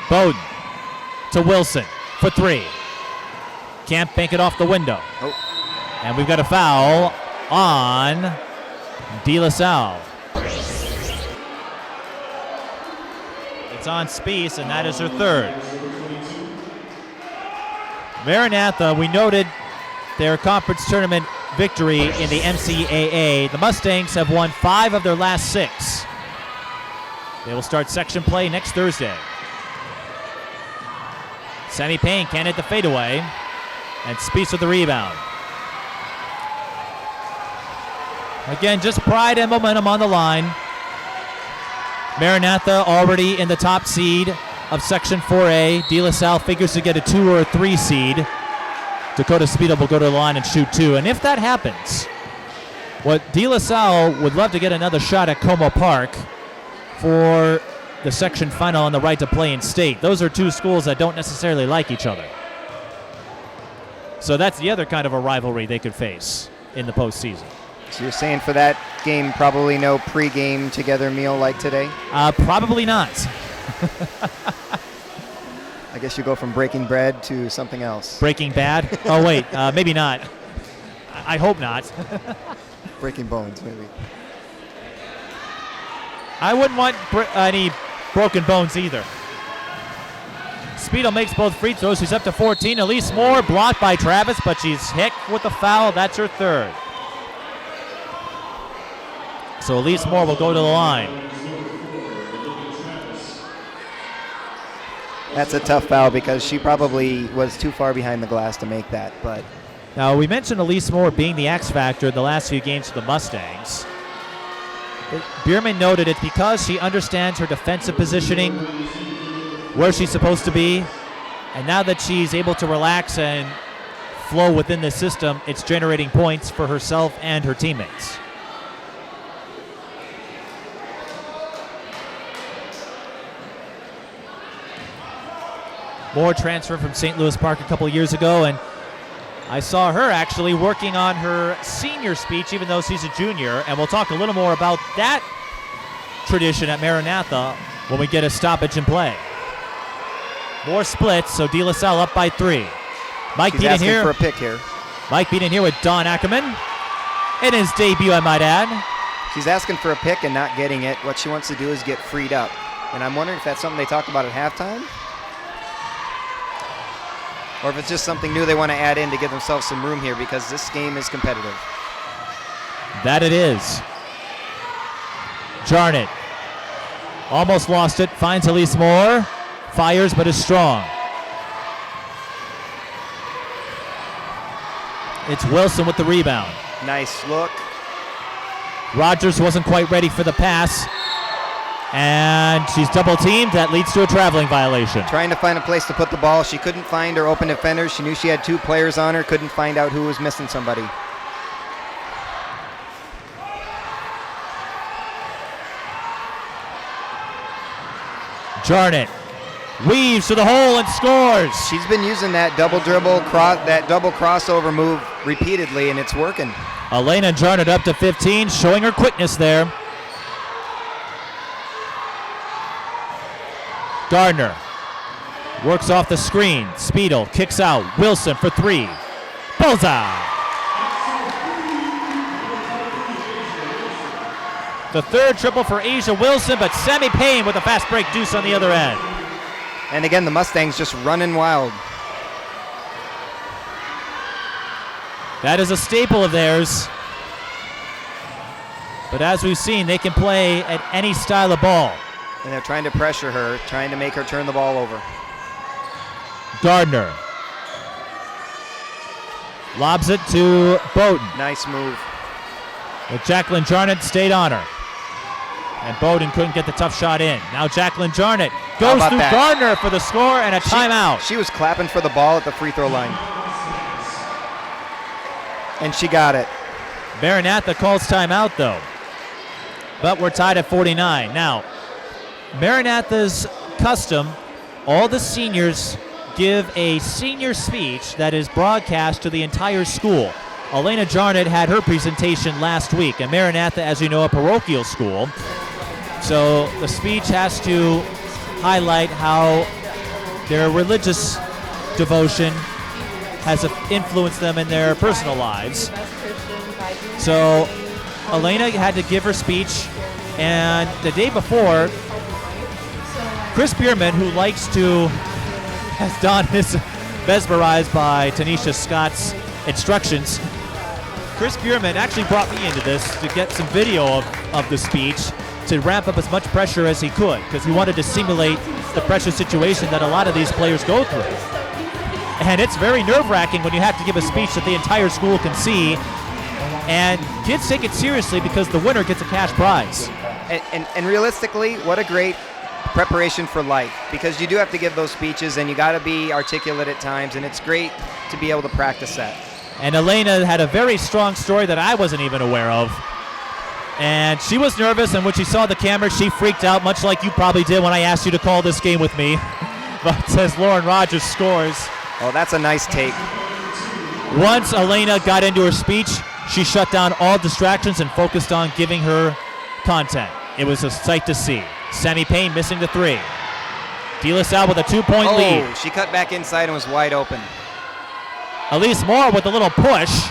Bodden to Wilson for 3. Can't bank it off the window. Oh. And we've got a foul on DeLaSalle. It's on Speese, and that is her third. Maranatha, we noted their conference tournament victory in the NCAA. The Mustangs have won 5 of their last 6. They will start section play next Thursday. Sammy Payne can't hit the fadeaway, and Speese with the rebound. Again, just pride and momentum on the line. Maranatha already in the top seed of Section 4A. DeLaSalle figures to get a 2 or a 3 seed. Dakota Speedle will go to the line and shoot 2. And if that happens, what DeLaSalle would love to get another shot at Como Park for the section final and the right to play in state. Those are 2 schools that don't necessarily like each other. So that's the other kind of a rivalry they could face in the postseason. So you're saying for that game, probably no pre-game together meal like today? Probably not. I guess you go from breaking bread to something else. Breaking Bad? Oh, wait, maybe not. I hope not. Breaking bones, maybe. I wouldn't want any broken bones either. Speedle makes both free throws. She's up to 14. Elise Moore blocked by Travis, but she's hit with the foul. That's her third. So Elise Moore will go to the line. That's a tough foul because she probably was too far behind the glass to make that. But Now, we mentioned Elise Moore being the X factor in the last few games for the Mustangs. Bierman noted it's because she understands her defensive positioning, where she's supposed to be, and now that she's able to relax and flow within the system, it's generating points for herself and her teammates. Moore transferred from St. Louis Park a couple years ago, and I saw her actually working on her senior speech, even though she's a junior, and we'll talk a little more about that tradition at Maranatha when we get a stoppage in play. More splits, so DeLaSalle up by 3. Mike she's Peden asking here. for a pick here. Mike Peden here with Don Ackerman. In his debut, I might add. She's asking for a pick and not getting it. What she wants to do is get freed up. And I'm wondering if that's something they talked about at halftime, or if it's just something new they want to add in to give themselves some room here, because this game is competitive. That it is. Jarnot almost lost it. Finds Elise Moore. Fires, but is strong. It's Wilson with the rebound. Nice look. Rogers wasn't quite ready for the pass. And she's double teamed. That leads to a traveling violation. Trying to find a place to put the ball. She couldn't find her open defenders. She knew she had 2 players on her. Couldn't find out who was missing somebody. Jarnot weaves to the hole and scores. She's been using that double dribble, that double crossover move repeatedly, and it's working. Alaina and Jarnot up to 15, showing her quickness there. Gardner works off the screen. Speedle kicks out. Wilson for 3. Bullseye. The third triple for Aiza Wilson, but Sammy Payne with a fast break deuce on the other end. And again, the Mustangs just running wild. That is a staple of theirs. But as we've seen, they can play at any style of ball. And they're trying to pressure her, trying to make her turn the ball over. Gardner lobs it to Bodden. Nice move. But Jaclyn Jarnot stayed on her. And Bodden couldn't get the tough shot in. Now Jaclyn Jarnot goes through that? Gardner for the score and a timeout. She was clapping for the ball at the free throw line. And she got it. Maranatha calls timeout though. But we're tied at 49. Now, Maranatha's custom, all the seniors give a senior speech that is broadcast to the entire school. Alaina Jarnot had her presentation last week, and Maranatha, as you know, a parochial school. So the speech has to highlight how their religious devotion has influenced them in their personal lives. So Alaina had to give her speech, and the day before, Chris Bierman, who likes to, as Don is mesmerized by Tanisha Scott's instructions, Chris Bierman actually brought me into this to get some video of the speech to ramp up as much pressure as he could, because he wanted to simulate the pressure situation that a lot of these players go through. And it's very nerve-wracking when you have to give a speech that the entire school can see, and kids take it seriously because the winner gets a cash prize. And realistically, what a great preparation for life, because you do have to give those speeches and you got to be articulate at times, and it's great to be able to practice that. And Alaina had a very strong story that I wasn't even aware of. And she was nervous, and when she saw the camera, she freaked out, much like you probably did when I asked you to call this game with me. But as Lauren Rogers scores. Oh, that's a nice take. Once Alaina got into her speech, she shut down all distractions and focused on giving her content. It was a sight to see. Sammy Payne missing the 3. DeLaSalle with a 2-point lead. She cut back inside and was wide open. Elise Moore with a little push,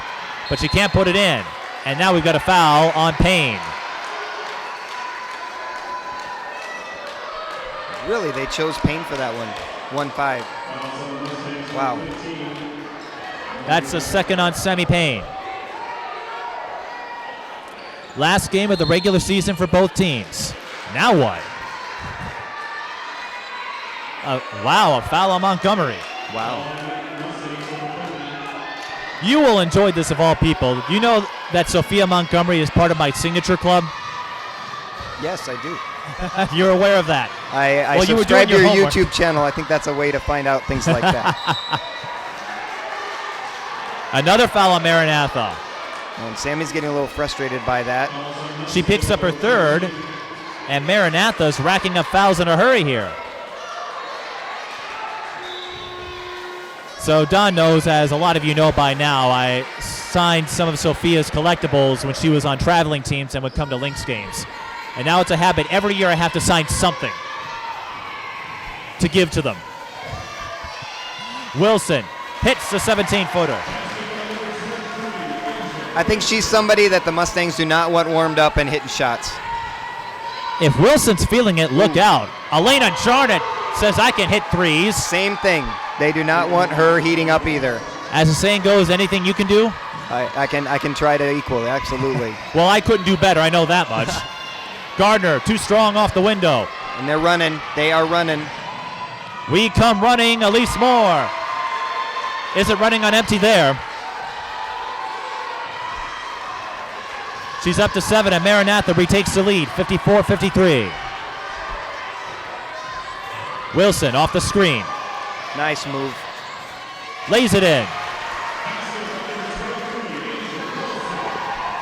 but she can't put it in. And now we've got a foul on Payne. Really, they chose Payne for that one. 1-5. Wow. That's a second on Sammy Payne. Last game of the regular season for both teams. Now what? Wow, a foul on Montgomery. Wow. You will enjoy this of all people. You know that Sophia Montgomery is part of my signature club? Yes, I do. You're aware of that? I subscribe to your YouTube channel. I think that's a way to find out things like that. Another foul on Maranatha. And Sammy's getting a little frustrated by that. She picks up her third, and Maranatha's racking up fouls in a hurry here. So Don knows, as a lot of you know by now, I signed some of Sophia's collectibles when she was on traveling teams and would come to Lynx games. And now it's a habit. Every year I have to sign something to give to them. Wilson hits the 17-footer. I think she's somebody that the Mustangs do not want warmed up and hitting shots. If Wilson's feeling it, look out. Alaina Jarnot says, I can hit threes. Same thing. They do not want her heating up either. As the saying goes, anything you can do? I can try to equal it, absolutely. Well, I couldn't do better, I know that much. Gardner, too strong off the window. And they're running. They are running. We come running, Elise Moore. Isn't running on empty there. She's up to 7, and Maranatha retakes the lead, 54-53. Wilson off the screen. Nice move. Lays it in.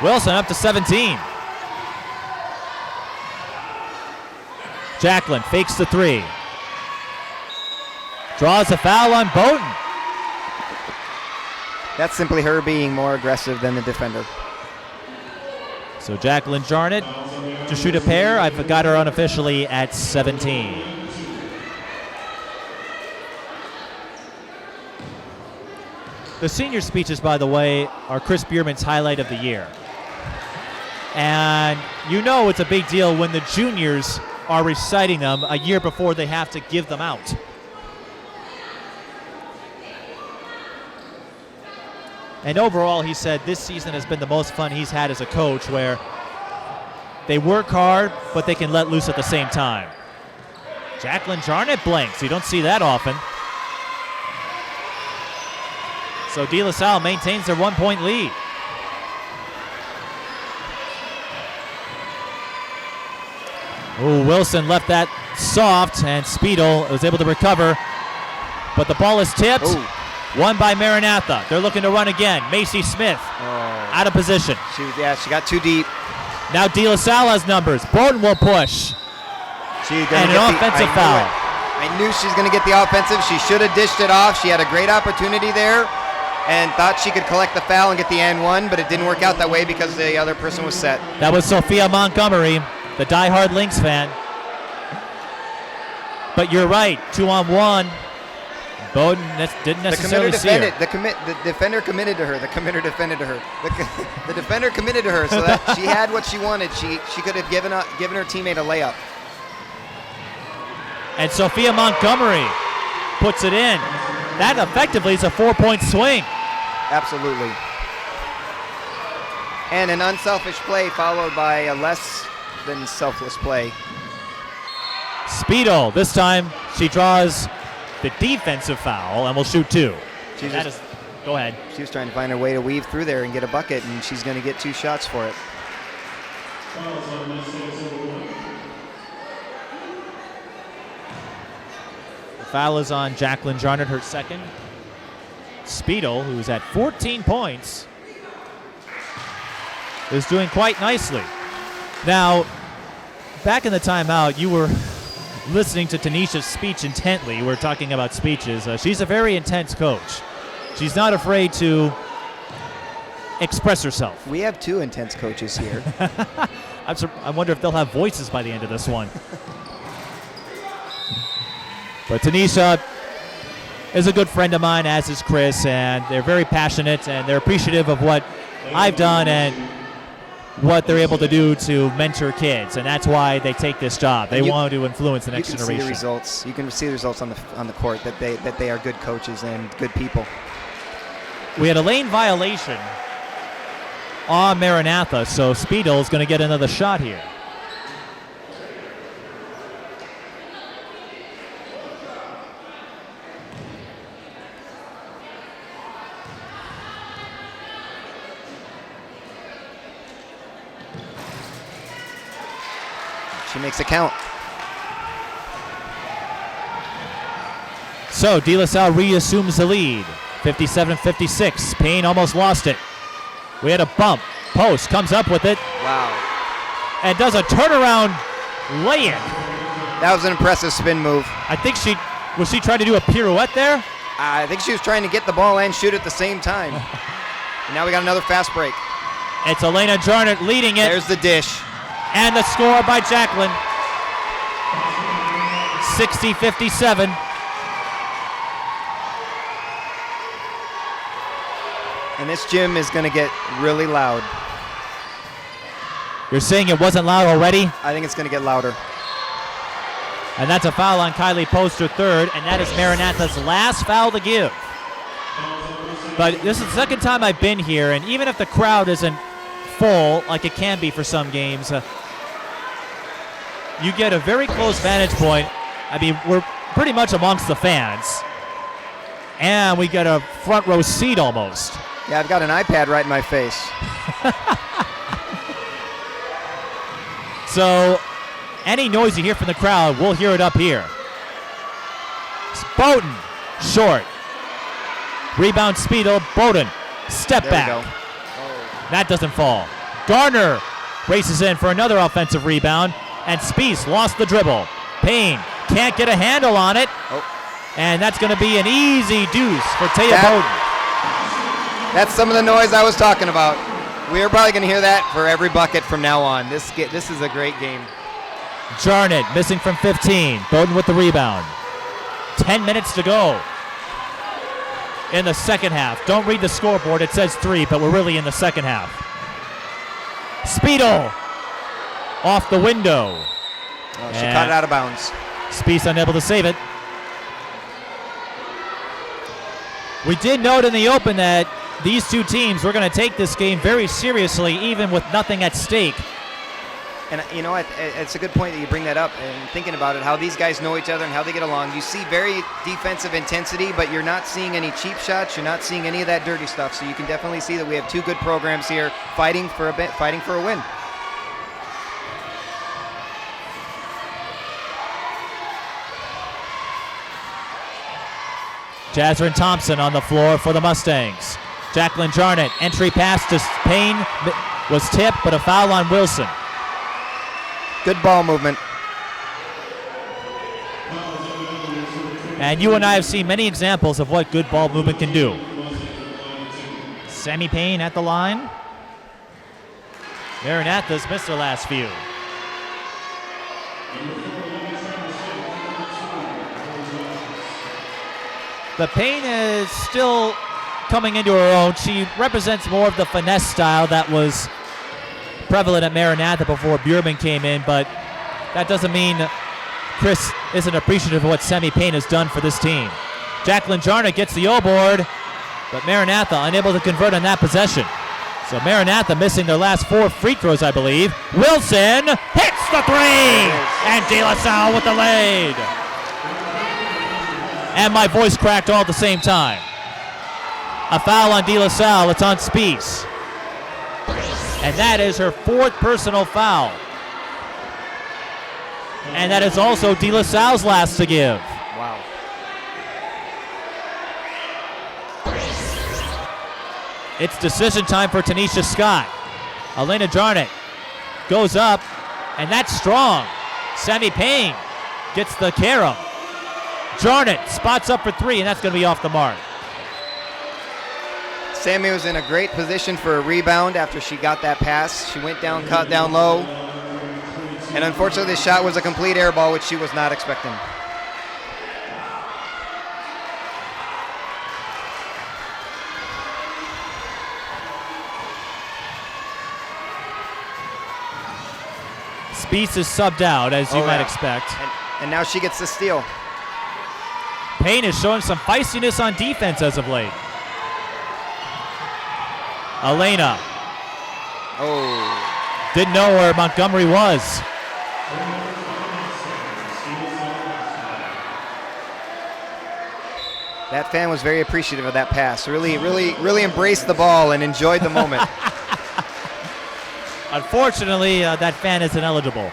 Wilson up to 17. Jaclyn fakes the 3. Draws a foul on Bodden. That's simply her being more aggressive than the defender. So Jaclyn Jarnot to shoot a pair. I've got her unofficially at 17. The senior speeches, by the way, are Chris Bierman's highlight of the year. And you know it's a big deal when the juniors are reciting them a year before they have to give them out. And overall, he said this season has been the most fun he's had as a coach, where they work hard, but they can let loose at the same time. Jaclyn Jarnot blanks. You don't see that often. So DeLaSalle maintains their 1-point lead. Oh, Wilson left that soft, and Speedle was able to recover. But the ball is tipped. Ooh. Won by Maranatha. They're looking to run again. Macy Smith out of position. She got too deep. Now DeLaSalle has numbers. Bodden will push. And an offensive foul. I knew she was going to get the offensive. She should have dished it off. She had a great opportunity there and thought she could collect the foul and get the and one, but it didn't work out that way because the other person was set. That was Sophia Montgomery, the diehard Lynx fan. But you're right, 2-on-1. Bodden didn't necessarily see her. The defender committed to her. The committer defended to her. The defender committed to her, so that she had what she wanted. She could have given her teammate a layup. And Sophia Montgomery puts it in. That effectively is a 4-point swing. Absolutely. And an unselfish play followed by a less than selfless play. Speedo, this time she draws the defensive foul and will shoot 2. Go ahead. She was trying to find her way to weave through there and get a bucket, and she's going to get 2 shots for it. The foul is on Jaclyn Jarnot, her second. Speedo, who's at 14 points, is doing quite nicely. Now, back in the timeout, you were listening to Tanisha's speech intently. We're talking about speeches. She's a very intense coach. She's not afraid to express herself. We have 2 intense coaches here. I wonder if they'll have voices by the end of this one. But Tanisha is a good friend of mine, as is Chris, and they're very passionate, and they're appreciative of what I've done and what they're able to do to mentor kids, and that's why they take this job. They want to influence the next generation. You can see the results. You can see the results on the court that they are good coaches and good people. We had a lane violation on Maranatha, so Speedo is going to get another shot here. She makes it count. So DeLaSalle reassumes the lead, 57-56. Payne almost lost it. We had a bump. Post comes up with it. Wow. And does a turnaround lay-in. That was an impressive spin move. I think was she trying to do a pirouette there? I think she was trying to get the ball and shoot at the same time. And now we got another fast break. It's Alaina Jarnot leading it. There's the dish. And the score by Jaclyn. 60-57. And this gym is going to get really loud. You're saying it wasn't loud already? I think it's going to get louder. And that's a foul on Kylie Post, her third, and that is Maranatha's last foul to give. But this is the second time I've been here, and even if the crowd isn't full, like it can be for some games, you get a very close vantage point. I mean, we're pretty much amongst the fans. And we get a front row seat almost. Yeah, I've got an iPad right in my face. So any noise you hear from the crowd, we'll hear it up here. Bodden, short. Rebound, Speedle, Bodden, step There we back. go. That doesn't fall. Garner races in for another offensive rebound, and Speese lost the dribble. Payne can't get a handle on it, and that's going to be an easy deuce for Teja Bodden. That's some of the noise I was talking about. We're probably going to hear that for every bucket from now on. This is a great game. Jarnot missing from 15. Bodden with the rebound. 10 minutes to go in the second half. Don't read the scoreboard. It says 3, but we're really in the second half. Speedle off the window. She caught it out of bounds. Speese unable to save it. We did note in the open that these two teams were going to take this game very seriously, even with nothing at stake. And you know what? It's a good point that you bring that up. And thinking about it, how these guys know each other and how they get along. You see very defensive intensity, but you're not seeing any cheap shots. You're not seeing any of that dirty stuff. So you can definitely see that we have two good programs here fighting for a win. Jazrin Thompson on the floor for the Mustangs. Jaclyn Jarnot, entry pass to Payne was tipped, but a foul on Wilson. Good ball movement. And you and I have seen many examples of what good ball movement can do. Sammy Payne at the line. Maranatha's missed their last few. The Payne is still coming into her own. She represents more of the finesse style that was prevalent at Maranatha before Bjorman came in, but that doesn't mean Chris isn't appreciative of what Sammy Payne has done for this team. Jaclyn Jarnot gets the O-board, but Maranatha unable to convert on that possession. So Maranatha missing their last 4 free throws, I believe. Wilson hits the 3, and DeLaSalle with the lead. And my voice cracked all at the same time. A foul on DeLaSalle. It's on Speese. And that is her 4th personal foul. And that is also DeLaSalle's last to give. Wow. It's decision time for Tanisha Scott. Alaina Jarnot goes up, and that's strong. Sammy Payne gets the carom. Jarnot spots up for 3, and that's going to be off the mark. Sammy was in a great position for a rebound after she got that pass. She went down, caught down low. And unfortunately, the shot was a complete air ball, which she was not expecting. Speese is subbed out, as you might yeah. expect. And now she gets the steal. Payne is showing some feistiness on defense as of late. Alaina. Oh. Didn't know where Montgomery was. That fan was very appreciative of that pass. Really embraced the ball and enjoyed the moment. Unfortunately, that fan is ineligible.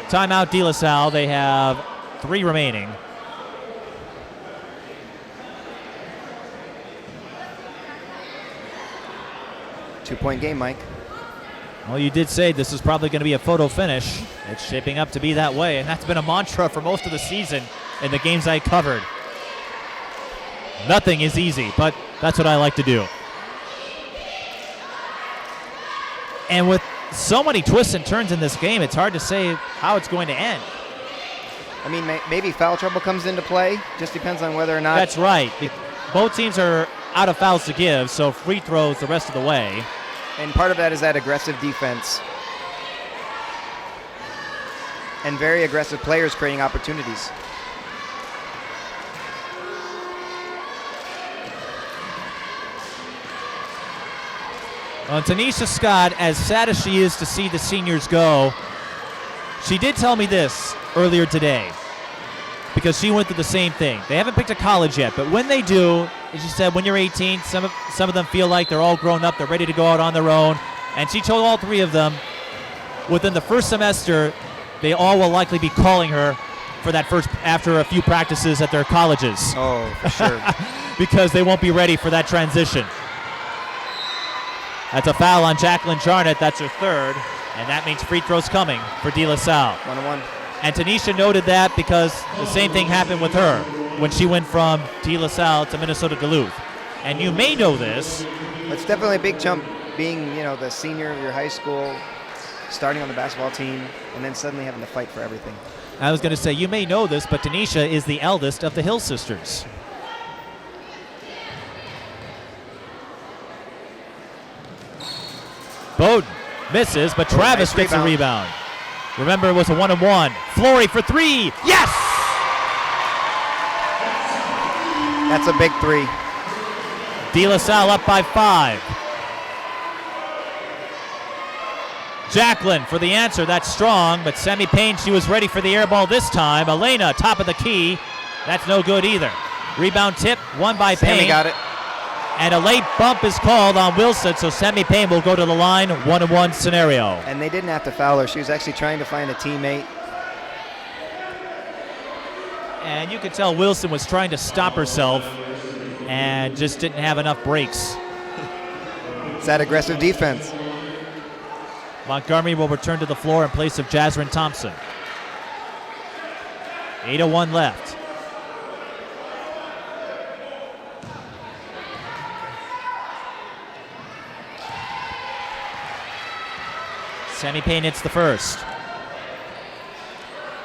Timeout, DeLaSalle. They have 3 remaining. Two-point game, Mike. Well, you did say this is probably going to be a photo finish. It's shaping up to be that way, and that's been a mantra for most of the season in the games I covered. Nothing is easy, but that's what I like to do. And with so many twists and turns in this game, it's hard to say how it's going to end. I mean, maybe foul trouble comes into play. Just depends on whether or not. That's right. Both teams are out of fouls to give, so free throws the rest of the way. And part of that is that aggressive defense. And very aggressive players creating opportunities. Well, Tanisha Scott, as sad as she is to see the seniors go, she did tell me this earlier today, because she went through the same thing. They haven't picked a college yet, but when they do, as she said, when you're 18, some of them feel like they're all grown up, they're ready to go out on their own. And she told all 3 of them, within the first semester, they all will likely be calling her for that after a few practices at their colleges. Oh, for sure. Because they won't be ready for that transition. That's a foul on Jaclyn Jarnot. That's her third. And that means free throws coming for DeLaSalle. 1-1. And Tanisha noted that because the same thing happened with her when she went from DeLaSalle to Minnesota Duluth. And you may know this. It's definitely a big jump being, the senior of your high school, starting on the basketball team, and then suddenly having to fight for everything. I was going to say, you may know this, but Tanisha is the eldest of the Hill sisters. Bodden misses, but Travis nice gets a rebound. Remember, it was a 1-on-1. Flory for three. Yes! That's a big three. DeLaSalle up by 5. Jaclyn for the answer. That's strong, but Sammy Payne, she was ready for the air ball this time. Alaina, top of the key. That's no good either. Rebound tip, won by Payne. Sammy got it. And a late bump is called on Wilson, so Sammy Payne will go to the line, 1-on-1 scenario. And they didn't have to foul her. She was actually trying to find a teammate. And you could tell Wilson was trying to stop herself and just didn't have enough breaks. It's that aggressive defense. Montgomery will return to the floor in place of Jasmine Thompson. 8:01 left. Sammy Payne hits the first.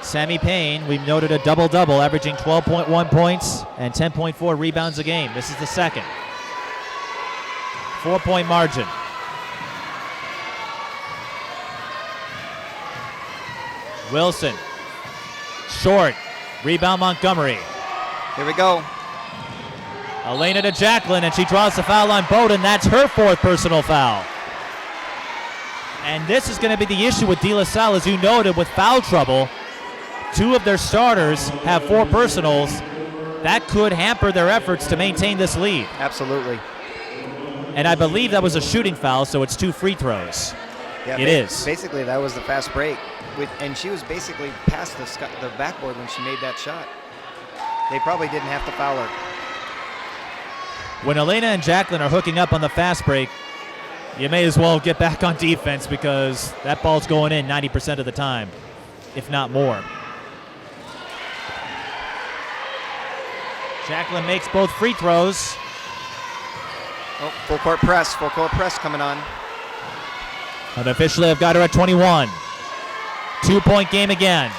Sammy Payne, we've noted a double-double, averaging 12.1 points and 10.4 rebounds a game. This is the second. 4-point margin. Wilson, short, rebound Montgomery. Here we go. Alaina to Jaclyn, and she draws the foul on Bodden. That's her fourth personal foul. And this is going to be the issue with DeLaSalle, as you noted, with foul trouble. 2 of their starters have 4 personals. That could hamper their efforts to maintain this lead. Absolutely. And I believe that was a shooting foul, so it's 2 free throws. Yeah, it is. Basically, that was the fast break. And she was basically past the backboard when she made that shot. They probably didn't have to foul her. When Alaina and Jaclyn are hooking up on the fast break, you may as well get back on defense because that ball's going in 90% of the time, if not more. Jaclyn makes both free throws. Oh, full court press coming on. And officially I've got her at 21. 2-point game again.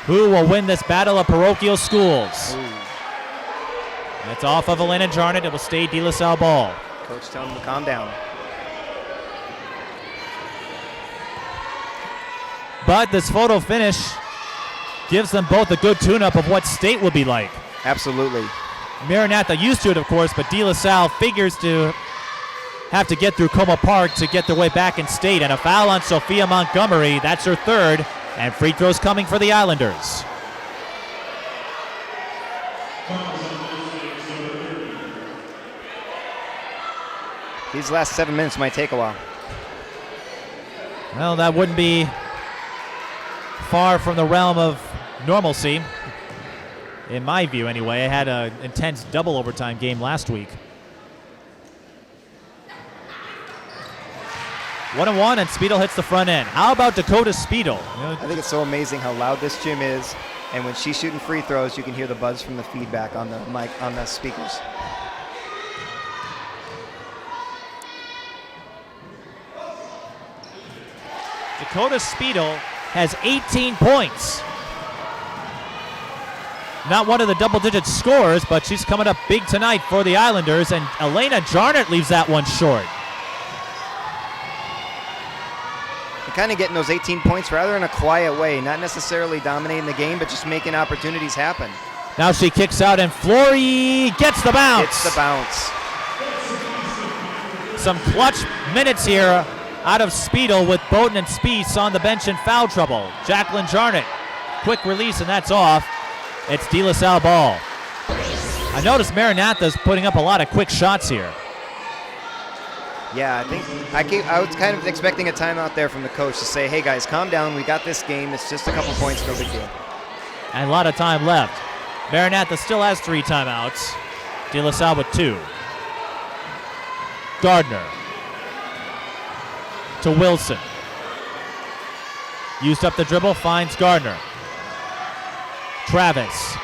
Who will win this battle of parochial schools? Ooh. That's off of Alaina Jarnot. It will stay DeLaSalle ball. Coach telling them to calm down. But this photo finish gives them both a good tune-up of what state will be like. Absolutely. Maranatha used to it, of course, but DeLaSalle figures to have to get through Coma Park to get their way back in state. And a foul on Sophia Montgomery. That's her third. And free throws coming for the Islanders. These last 7 minutes might take a while. Well, that wouldn't be far from the realm of normalcy, in my view anyway. I had an intense double overtime game last week. 1-1, and Speedle hits the front end. How about Dakota Speedle? I think it's so amazing how loud this gym is, and when she's shooting free throws, you can hear the buzz from the feedback on the mic, on the speakers. Dakota Speedle has 18 points. Not one of the double-digit scorers, but she's coming up big tonight for the Islanders, and Alaina Jarnot leaves that one short. Kind of getting those 18 points rather in a quiet way, not necessarily dominating the game, but just making opportunities happen. Now she kicks out, and Flory gets the bounce. Gets the bounce. Some clutch minutes here out of Speedle with Bodden and Speese on the bench in foul trouble. Jaclyn Jarnot, quick release, and that's off. It's DeLaSalle ball. I noticed Maranatha's putting up a lot of quick shots here. Yeah, I was kind of expecting a timeout there from the coach to say, hey guys, calm down. We got this game. It's just a couple points, no big deal. And a lot of time left. Maranatha still has 3 timeouts. DeLaSalle with 2. Gardner to Wilson. Used up the dribble, finds Gardner. Travis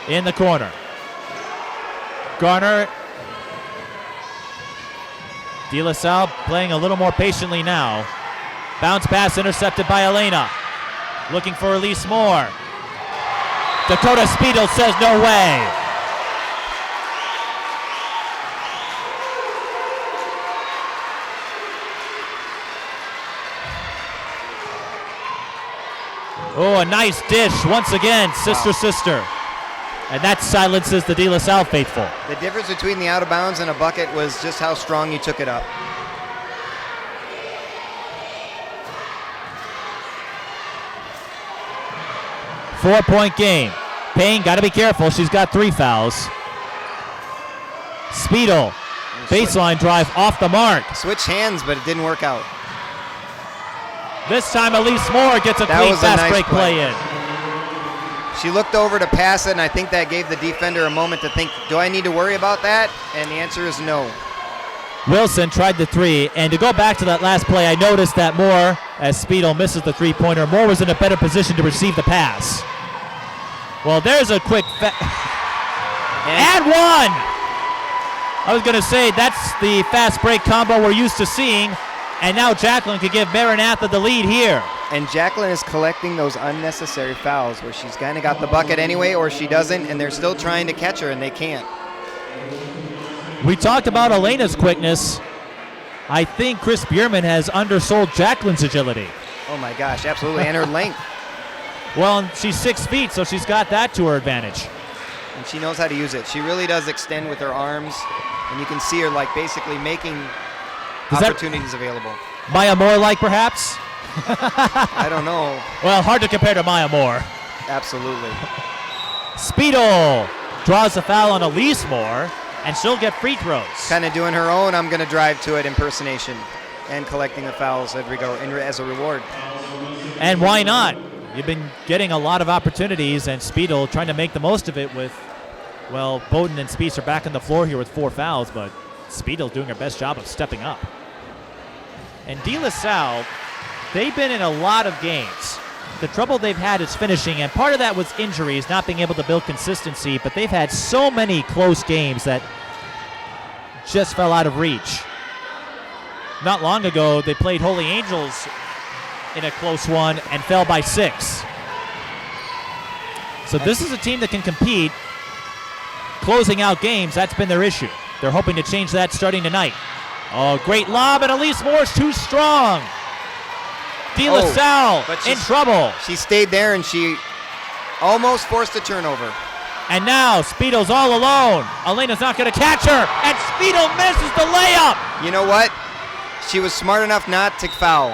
in the corner. Gardner. DeLaSalle playing a little more patiently now. Bounce pass intercepted by Alaina. Looking for Elise Moore. Dakota Speedle says no way. Oh, a nice dish once again, sister. And that silences the DeLaSalle faithful. The difference between the out of bounds and a bucket was just how strong you took it up. Four-point game. Payne got to be careful. She's got 3 fouls. Speedle, baseline drive off the mark. Switch hands, but it didn't work out. This time Elise Moore gets a clean fast break play in. She looked over to pass it, and I think that gave the defender a moment to think, do I need to worry about that? And the answer is no. Wilson tried the 3, and to go back to that last play, I noticed that Moore, as Speedle misses the 3-pointer, Moore was in a better position to receive the pass. Well, there's a quick and 1! I was going to say, that's the fast break combo we're used to seeing, and now Jaclyn could give Maranatha the lead here. And Jaclyn is collecting those unnecessary fouls where she's kind of got the bucket anyway, or she doesn't, and they're still trying to catch her, and they can't. We talked about Alaina's quickness. I think Chris Bierman has undersold Jaclyn's agility. Oh my gosh, absolutely, and her length. Well, she's 6 feet, so she's got that to her advantage. And she knows how to use it. She really does extend with her arms, and you can see her like basically making opportunities available. Maya Moore-like, perhaps? I don't know. Well, hard to compare to Maya Moore. Absolutely. Speedle draws a foul on Elise Moore, and she'll get free throws. Kind of doing her own I'm going to drive to it impersonation and collecting the fouls as a reward. And why not? You've been getting a lot of opportunities, and Speedle trying to make the most of it with, well, Bodden and Speese are back on the floor here with 4 fouls, but Speedle doing her best job of stepping up. And DeLaSalle, they've been in a lot of games. The trouble they've had is finishing, and part of that was injuries, not being able to build consistency, but they've had so many close games that just fell out of reach. Not long ago, they played Holy Angels in a close one and fell by 6. So this is a team that can compete. Closing out games, that's been their issue. They're hoping to change that starting tonight. Oh, great lob, and Elise Moore's too strong. DeLaSalle in trouble. She stayed there, and she almost forced a turnover. And now Speedle's all alone. Alaina's not going to catch her, and Speedle misses the layup. You know what? She was smart enough not to foul.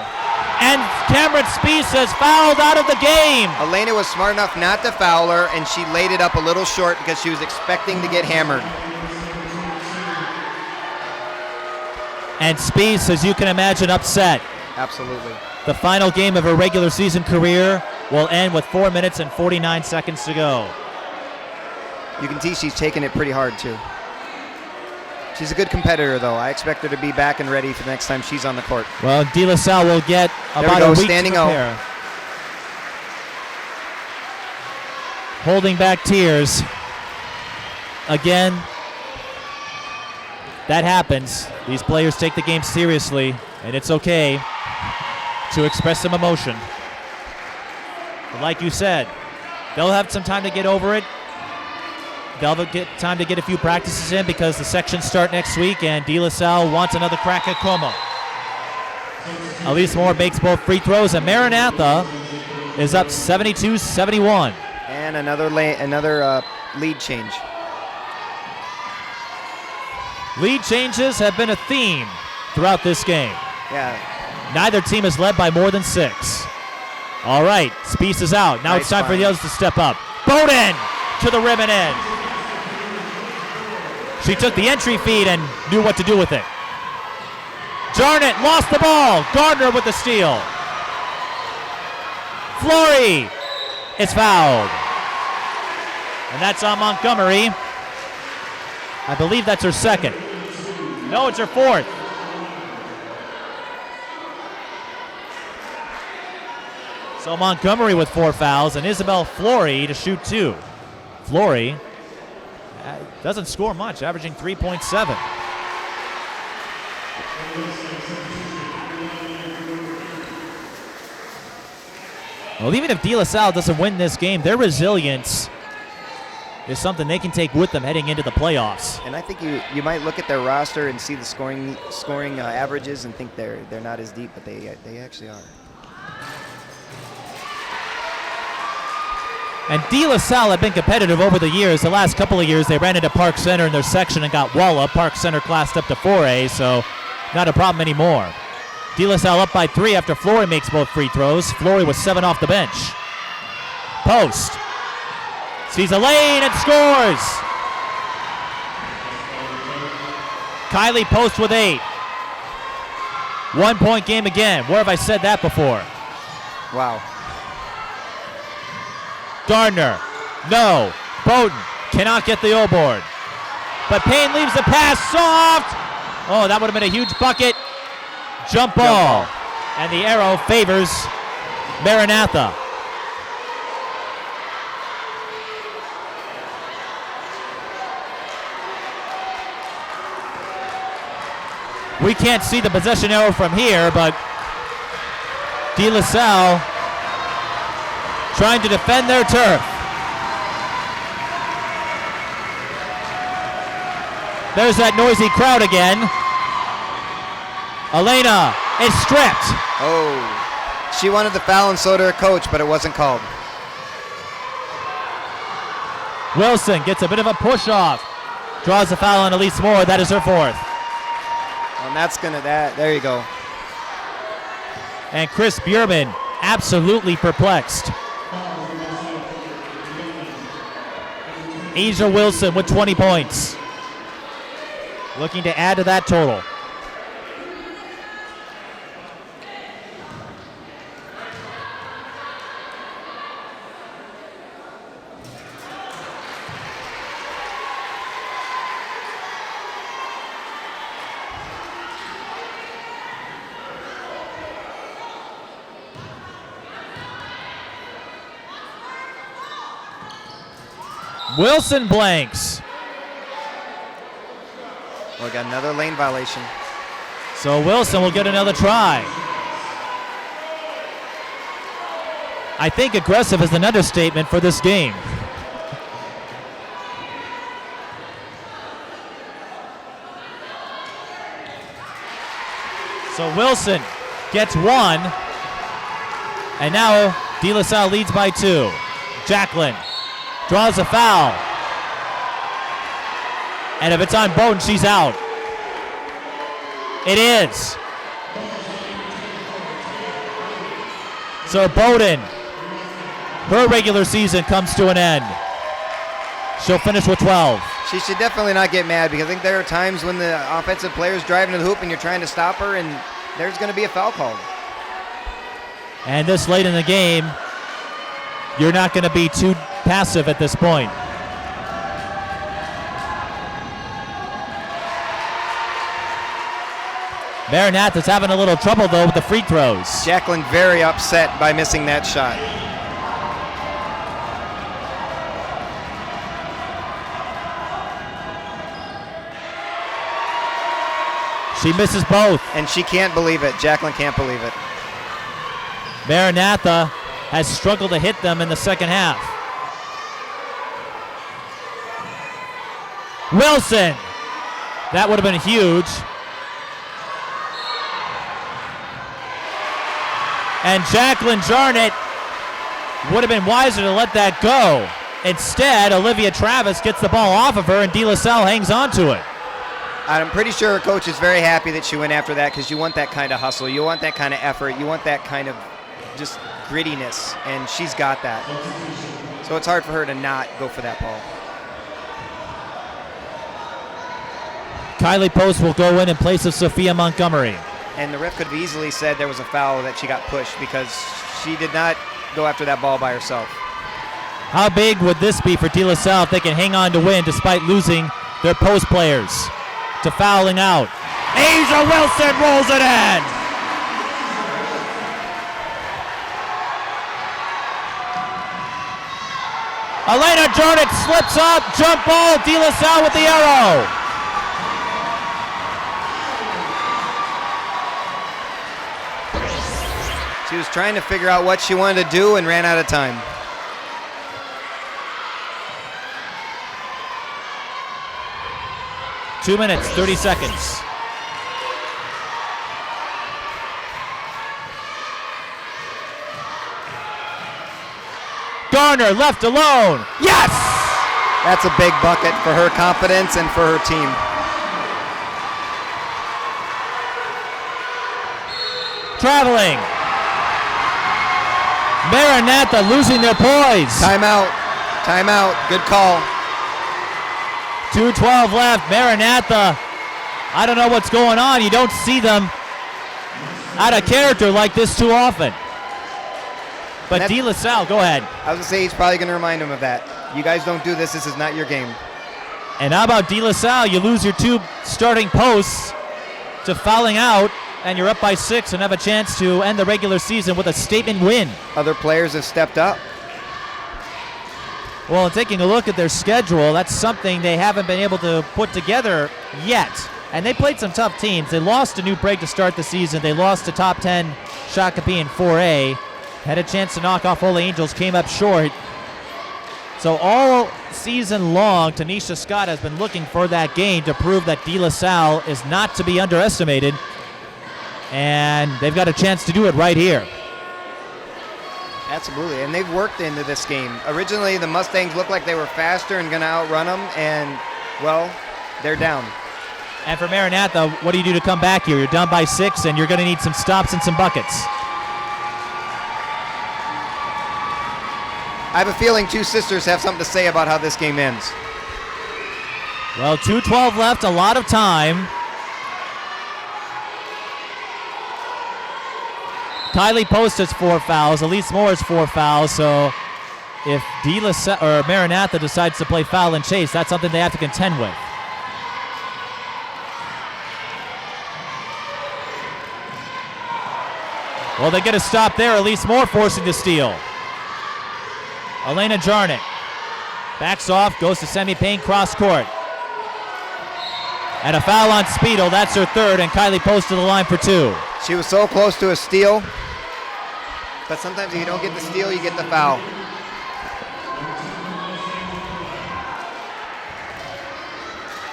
And Camryn Speese is fouled out of the game. Alaina was smart enough not to foul her, and she laid it up a little short because she was expecting to get hammered. And Speese, as you can imagine, upset. Absolutely. The final game of her regular season career will end with 4 minutes and 49 seconds to go. You can see she's taking it pretty hard, too. She's a good competitor, though. I expect her to be back and ready for the next time she's on the court. Well, DeLaSalle will get about a week standing to prepare. out. Holding back tears. Again, that happens. These players take the game seriously, and it's okay to express some emotion. But like you said, they'll have some time to get over it. They'll get time to get a few practices in because the sections start next week, and DeLaSalle wants another crack at Como. Elise Moore makes both free throws, and Maranatha is up 72-71. And another lead change. Lead changes have been a theme throughout this game. Yeah. Neither team is led by more than 6. All right, Speese is out. Now it's time for the others to step up. Bodden to the rim and in. She took the entry feed and knew what to do with it. Jarnot lost the ball. Gardner with the steal. Flory is fouled. And that's on Montgomery. I believe that's her second. No, it's her fourth. So Montgomery with 4 fouls and Isabel Flory to shoot 2. Flory doesn't score much, averaging 3.7. Well, even if DeLaSalle doesn't win this game, their resilience is something they can take with them heading into the playoffs. And I think you might look at their roster and see the scoring averages and think they're not as deep, but they actually are. And DeLaSalle have been competitive over the years. The last couple of years, they ran into Park Center in their section and got Walla. Park Center classed up to 4A, so not a problem anymore. DeLaSalle up by 3 after Flory makes both free throws. Flory was 7 off the bench. Post. Sees a lane and scores. Kylie Post with 8. 1 point game again. Where have I said that before? Wow. Gardner. No. Bodden cannot get the O board. But Payne leaves the pass soft. Oh, that would have been a huge bucket. Jump ball. And the arrow favors Maranatha. We can't see the possession arrow from here, but DeLaSalle trying to defend their turf. There's that noisy crowd again. Alaina is stripped. Oh, she wanted the foul and so did her coach, but it wasn't called. Wilson gets a bit of a push off. Draws a foul on Elise Moore. That is her 4th. And that's there you go. And Chris Bierman absolutely perplexed. Aiza Wilson with 20 points. Looking to add to that total. Wilson blanks. We got another lane violation. So Wilson will get another try. I think aggressive is an understatement for this game. So Wilson gets 1. And now DeLaSalle leads by 2. Jaclyn draws a foul. And if it's on Bodden, she's out. It is. So Bodden, her regular season comes to an end. She'll finish with 12. She should definitely not get mad because I think there are times when the offensive player's driving to the hoop and you're trying to stop her and there's going to be a foul called. And this late in the game, you're not going to be too passive at this point. Maranatha's having a little trouble, though, with the free throws. Jaclyn very upset by missing that shot. She misses both. And she can't believe it. Jaclyn can't believe it. Maranatha has struggled to hit them in the second half. Wilson. That would have been huge. And Jaclyn Jarnot would have been wiser to let that go. Instead, Olivia Travis gets the ball off of her and DeLaSalle hangs on to it. I'm pretty sure her coach is very happy that she went after that because you want that kind of hustle. You want that kind of effort. You want that kind of just grittiness, and she's got that. So it's hard for her to not go for that ball. Kylie Post will go in place of Sophia Montgomery. and the ref could have easily said there was a foul that she got pushed because she did not go after that ball by herself. How big would this be for DeLaSalle if they can hang on to win despite losing their post players to fouling out? Aiza Wilson rolls it in. Alaina Jarnot slips up, jump ball, DeLaSalle with the arrow. She was trying to figure out what she wanted to do and ran out of time. Two minutes, 30 seconds. Garner left alone. Yes! That's a big bucket for her confidence and for her team. Traveling. Maranatha losing their poise. Timeout. Timeout. Good call. 2:12 left. Maranatha, I don't know what's going on. You don't see them out of character like this too often. But DeLaSalle, go ahead. I was going to say he's probably going to remind him of that. You guys don't do this. This is not your game. And how about DeLaSalle? You lose your two starting posts to fouling out, and you're up by 6 and have a chance to end the regular season with a statement win. Other players have stepped up. Well, taking a look at their schedule, that's something they haven't been able to put together yet. And they played some tough teams. They lost to New Prague to start the season. They lost to top 10 Shakopee in 4A. Had a chance to knock off Ole Angels, came up short. So all season long, Tanisha Scott has been looking for that game to prove that DeLaSalle is not to be underestimated. And they've got a chance to do it right here. Absolutely, and they've worked into this game. Originally, the Mustangs looked like they were faster and going to outrun them, and, well, they're down. And for Maranatha, what do you do to come back here? You're down by 6, and you're going to need some stops and some buckets. I have a feeling two sisters have something to say about how this game ends. Well, 2:12 left, a lot of time. Kylie Post has 4 fouls. Elise Moore has 4 fouls. So if DeLaSalle or Maranatha decides to play foul and chase, that's something they have to contend with. Well, they get a stop there. Elise Moore forcing the steal. Alaina Jarnot backs off, goes to semi-paint, cross court. And a foul on Speedle. That's her third, and Kylie Post to the line for 2. She was so close to a steal, but sometimes if you don't get the steal, you get the foul.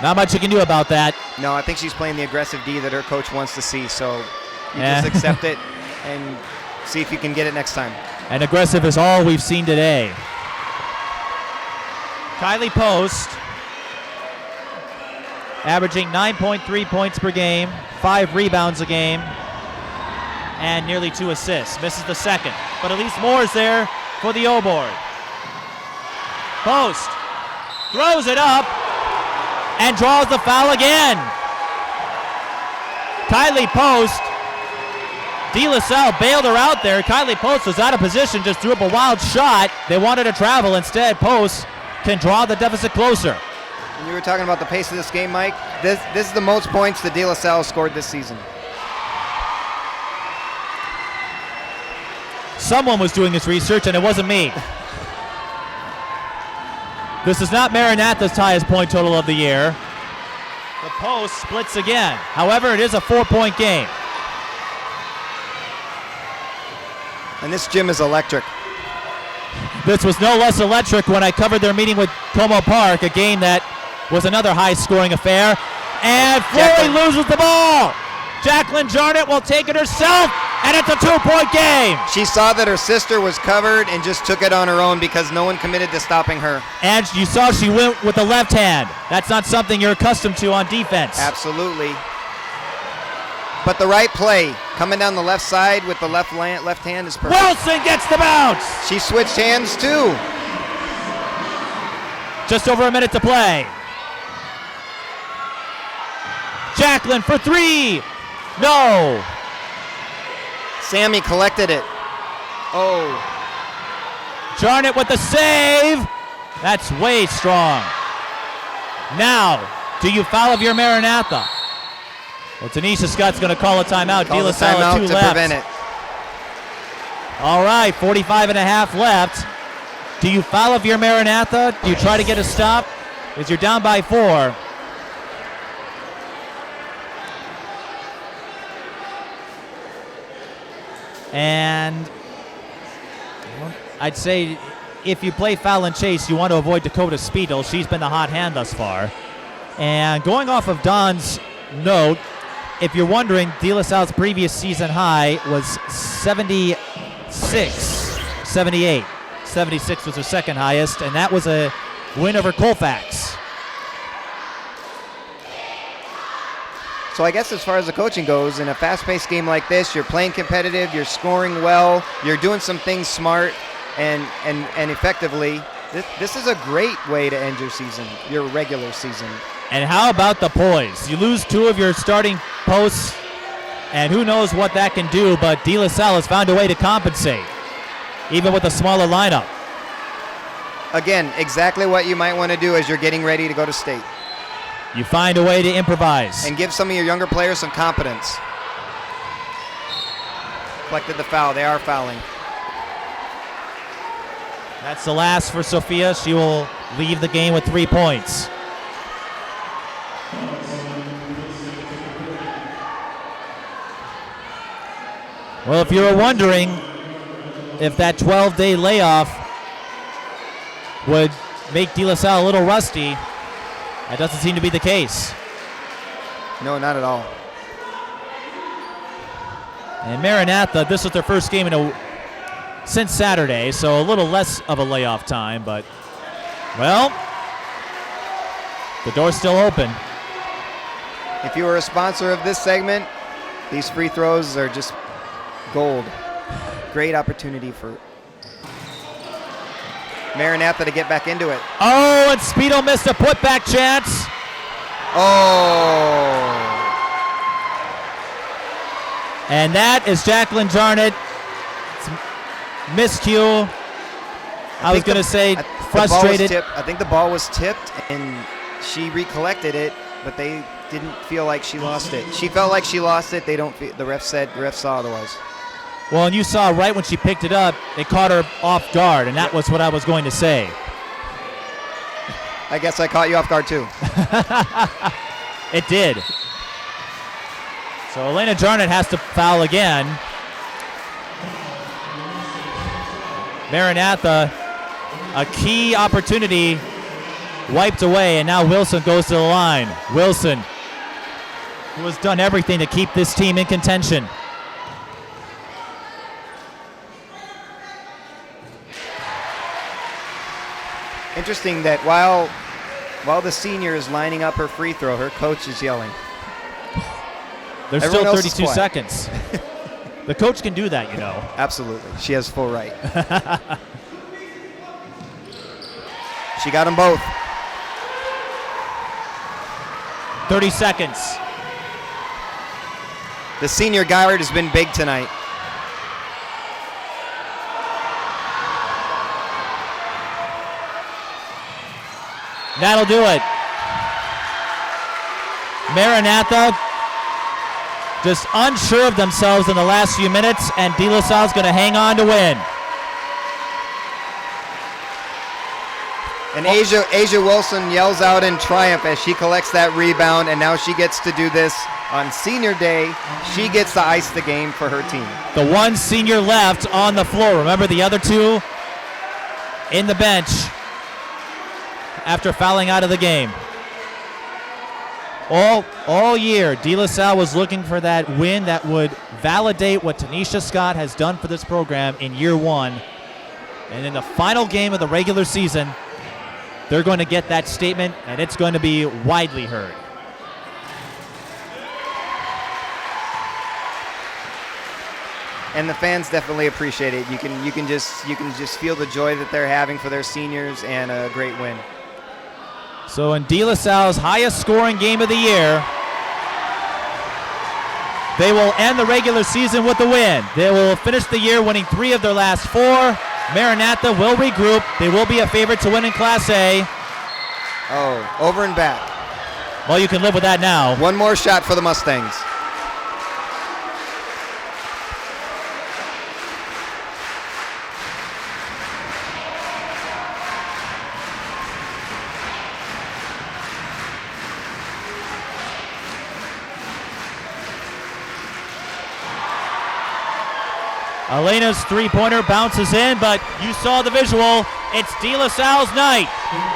Not much you can do about that. No, I think she's playing the aggressive D that her coach wants to see, so you just accept it and see if you can get it next time. And aggressive is all we've seen today. Kylie Post averaging 9.3 points per game, 5 rebounds a game, and nearly 2 assists. Misses the second, but Elise Moore is there for the O-board. Post throws it up and draws the foul again. Kylie Post, DeLaSalle bailed her out there. Kylie Post was out of position, just threw up a wild shot. They wanted to travel. Instead, Post can draw the deficit closer. And you were talking about the pace of this game, Mike. This is the most points that DeLaSalle scored this season. Someone was doing this research, and it wasn't me. This is not Maranatha's highest point total of the year. The Post splits again. However, it is a 4-point game. And this gym is electric. This was no less electric when I covered their meeting with Como Park, a game that was another high-scoring affair. And Flory loses the ball. Jaclyn Jarnot will take it herself, and it's a 2-point game. She saw that her sister was covered and just took it on her own because no one committed to stopping her. And you saw she went with the left hand. That's not something you're accustomed to on defense. Absolutely. But the right play, coming down the left side with the left hand is perfect. Wilson gets the bounce. She switched hands too. Just over a minute to play. Jaclyn for 3. No. Sammy collected it. Oh. Jarnot with the save. That's way strong. Now, do you foul of your Maranatha? Well, Tanisha Scott's going to call a timeout. Calls a DeLaSalle timeout 2 to left. prevent it. All right, 45 and a half left. Do you foul of your Maranatha? Do you try to get a stop? Because you're down by 4. And I'd say if you play foul and chase, you want to avoid Dakota Speedle. She's been the hot hand thus far. And going off of Don's note, if you're wondering, DeLaSalle's previous season high was 78. 76 was her second highest, and that was a win over Colfax. So I guess as far as the coaching goes, in a fast-paced game like this, you're playing competitive, you're scoring well, you're doing some things smart and effectively. This is a great way to end your season, your regular season. And how about the poise? You lose 2 of your starting posts, and who knows what that can do, but DeLaSalle has found a way to compensate, even with a smaller lineup. Again, exactly what you might want to do as you're getting ready to go to state. You find a way to improvise. And give some of your younger players some confidence. Collected the foul. They are fouling. That's the last for Sophia. She will leave the game with 3 points. Well, if you were wondering if that 12-day layoff would make DeLaSalle a little rusty, that doesn't seem to be the case. No, not at all. And Maranatha, this was their first game since Saturday, so a little less of a layoff time, but, well, the door's still open. If you were a sponsor of this segment, these free throws are just gold. Great opportunity for Maranatha to get back into it. Oh, and Speedo missed a putback chance. Oh. And that is Jaclyn Jarnot. Miscue. I was going to say frustrated. I think the ball was tipped, and she recollected it, but they didn't feel like she lost it. She felt like she lost it. The ref saw otherwise. Well, and you saw right when she picked it up, it caught her off guard, and that was what I was going to say. I guess I caught you off guard too. It did. So Alaina Jarnot has to foul again. Maranatha, a key opportunity wiped away, and now Wilson goes to the line. Wilson, who has done everything to keep this team in contention. Interesting that while the senior is lining up her free throw, her coach is yelling. There's Everyone still 32 seconds. The coach can do that, you know. Absolutely. She has full right. She got them both. 30 seconds. The senior guard has been big tonight. That'll do it. Maranatha just unsure of themselves in the last few minutes, and DeLaSalle's going to hang on to win. And Asia Wilson yells out in triumph as she collects that rebound, and now she gets to do this on senior day. She gets to ice the game for her team. The one senior left on the floor. Remember the other two in the bench after fouling out of the game. All year, DeLaSalle was looking for that win that would validate what Tanisha Scott has done for this program in year one. And in the final game of the regular season, they're going to get that statement, and it's going to be widely heard. And the fans definitely appreciate it. You can just feel the joy that they're having for their seniors, and a great win. So in DeLaSalle's highest scoring game of the year, They will end the regular season with the win. They will finish the year winning 3 of their last 4. Maranatha will regroup. They will be a favorite to win in Class A. Oh, over and back. Well, you can live with that now. One more shot for the Mustangs. Alaina's 3-pointer bounces in, but you saw the visual. It's DeLaSalle's night.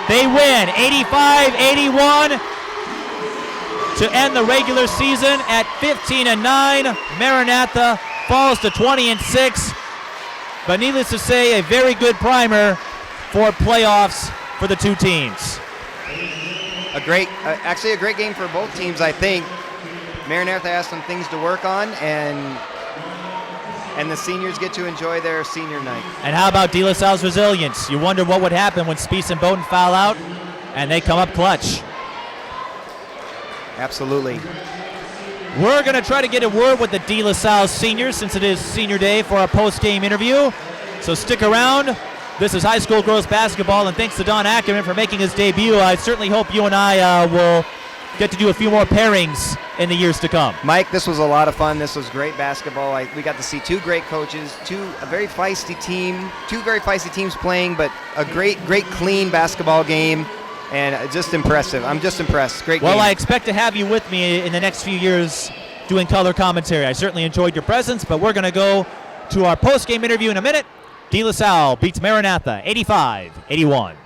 They win 85-81 to end the regular season at 15-9. Maranatha falls to 20-6. But needless to say, a very good primer for playoffs for the two teams. Actually a great game for both teams, I think. Maranatha has some things to work on, and the seniors get to enjoy their senior night. And how about DeLaSalle's resilience? You wonder what would happen when Speese and Bodden foul out, and they come up clutch. Absolutely. We're going to try to get a word with the DeLaSalle seniors since it is senior day for our post-game interview. So stick around. This is high school girls basketball, and thanks to Don Ackerman for making his debut. I certainly hope you and I will get to do a few more pairings in the years to come. Mike, this was a lot of fun. This was great basketball. We got to see 2 great coaches, 2 very feisty teams playing, but a great clean basketball game, and just impressive. I'm just impressed. Great game. Well, I expect to have you with me in the next few years doing color commentary. I certainly enjoyed your presence, but we're going to go to our post-game interview in a minute. DeLaSalle beats Maranatha 85-81.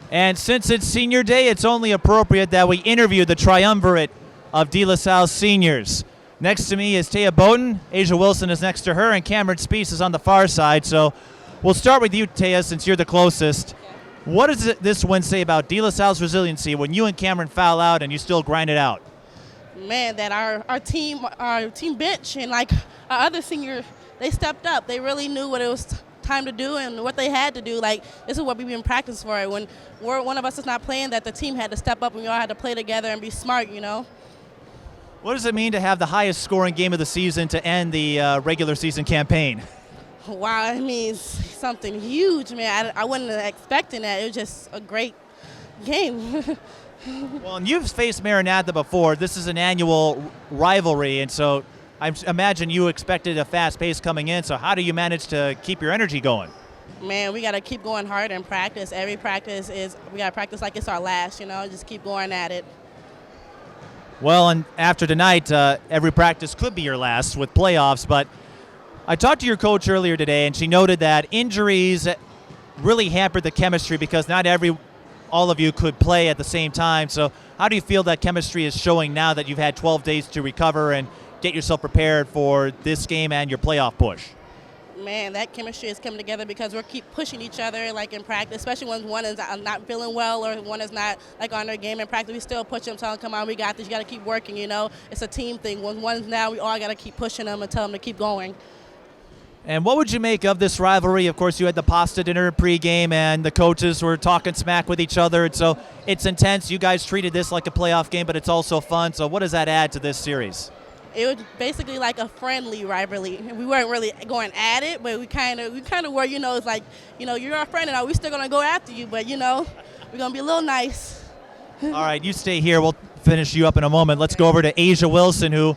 And since it's senior day, it's only appropriate that we interview the triumvirate of DeLaSalle seniors. Next to me is Teja Bodden. Aiza Wilson is next to her, and Camryn Speese is on the far side. So we'll start with you, Teja, since you're the closest. What does this win say about DeLaSalle's resiliency when you and Camryn foul out and you still grind it out? Man, that our team bench and like our other seniors, they stepped up. They really knew what it was time to do and what they had to do. Like, this is what we've been practicing for. When one of us is not playing, that the team had to step up and we all had to play together and be smart, you know. What does it mean to have the highest scoring game of the season to end the regular season campaign? Wow, it means something huge, man. I wasn't expecting that. It was just a great game. Well, and you've faced Maranatha before. This is an annual rivalry, and so I imagine you expected a fast pace coming in. So how do you manage to keep your energy going? Man, we got to keep going hard in practice. Every practice we got to practice like it's our last, you know, just keep going at it. Well, and after tonight, every practice could be your last with playoffs, but I talked to your coach earlier today, and she noted that injuries really hampered the chemistry because not all of you could play at the same time. So how do you feel that chemistry is showing now that you've had 12 days to recover and get yourself prepared for this game and your playoff push? Man, that chemistry is coming together because we keep pushing each other, like in practice, especially when one is not feeling well or one is not like on their game in practice. We still push them, tell them, come on, we got this. You got to keep working, you know. It's a team thing. When one's down, we all got to keep pushing them and tell them to keep going. And what would you make of this rivalry? Of course, you had the pasta dinner pregame, and the coaches were talking smack with each other. And so it's intense. You guys treated this like a playoff game, but it's also fun. So what does that add to this series? It was basically like a friendly rivalry. We weren't really going at it, but we kind of were. You know, it's like, you know, you're our friend, and we're still gonna go after you, but you know, we're gonna be a little nice. All right, you stay here. We'll finish you up in a moment. Let's go over to Aiza Wilson, who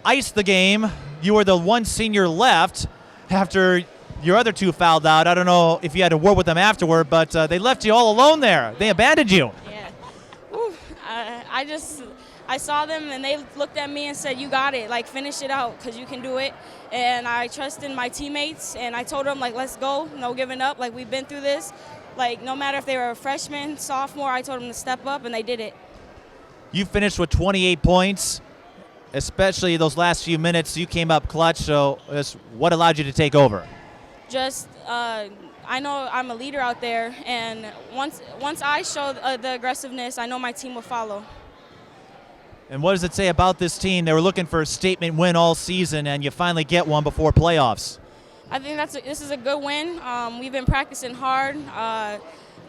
iced the game. You were the one senior left after your other two fouled out. I don't know if you had a word with them afterward, but they left you all alone there. They abandoned you. Yeah. Ooh, I saw them, and they looked at me and said, you got it, like, finish it out because you can do it. And I trusted my teammates, and I told them, like, let's go, no giving up. Like, we've been through this. Like, no matter if they were a freshman, sophomore, I told them to step up, and they did it. You finished with 28 points, especially those last few minutes. You came up clutch, so what allowed you to take over? Just I know I'm a leader out there, and once I show the aggressiveness, I know my team will follow. And what does it say about this team? They were looking for a statement win all season, and you finally get one before playoffs. I think this is a good win. We've been practicing hard,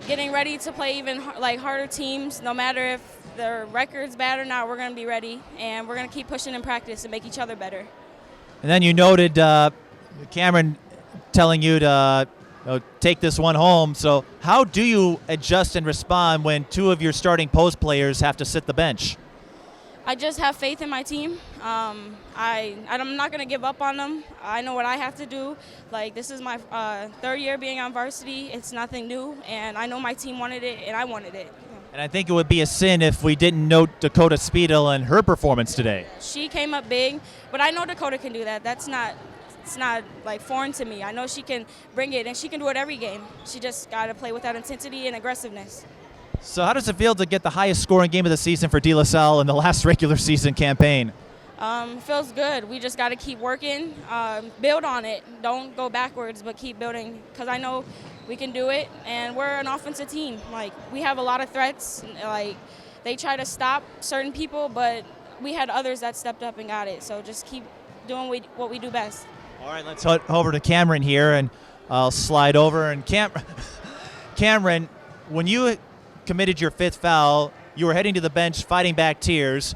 getting ready to play even harder teams. No matter if their record's bad or not, we're going to be ready, and we're going to keep pushing in practice and make each other better. And then you noted Camryn telling you to take this one home. So how do you adjust and respond when two of your starting post players have to sit the bench? I just have faith in my team. I'm not going to give up on them. I know what I have to do. This is my third year being on varsity. It's nothing new, and I know my team wanted it, and I wanted it. And I think it would be a sin if we didn't note Dakota Speedle and her performance today. She came up big, but I know Dakota can do that. It's not foreign to me. I know she can bring it, and she can do it every game. She just got to play with that intensity and aggressiveness. So how does it feel to get the highest scoring game of the season for DeLaSalle in the last regular season campaign? Feels good. We just got to keep working, build on it. Don't go backwards, but keep building, because I know we can do it, and we're an offensive team. We have a lot of threats. They try to stop certain people, but we had others that stepped up and got it. So just keep doing what we do best. All right, let's head over to Camryn here, and I'll slide over. And Camryn, when you committed your fifth foul, you were heading to the bench fighting back tears.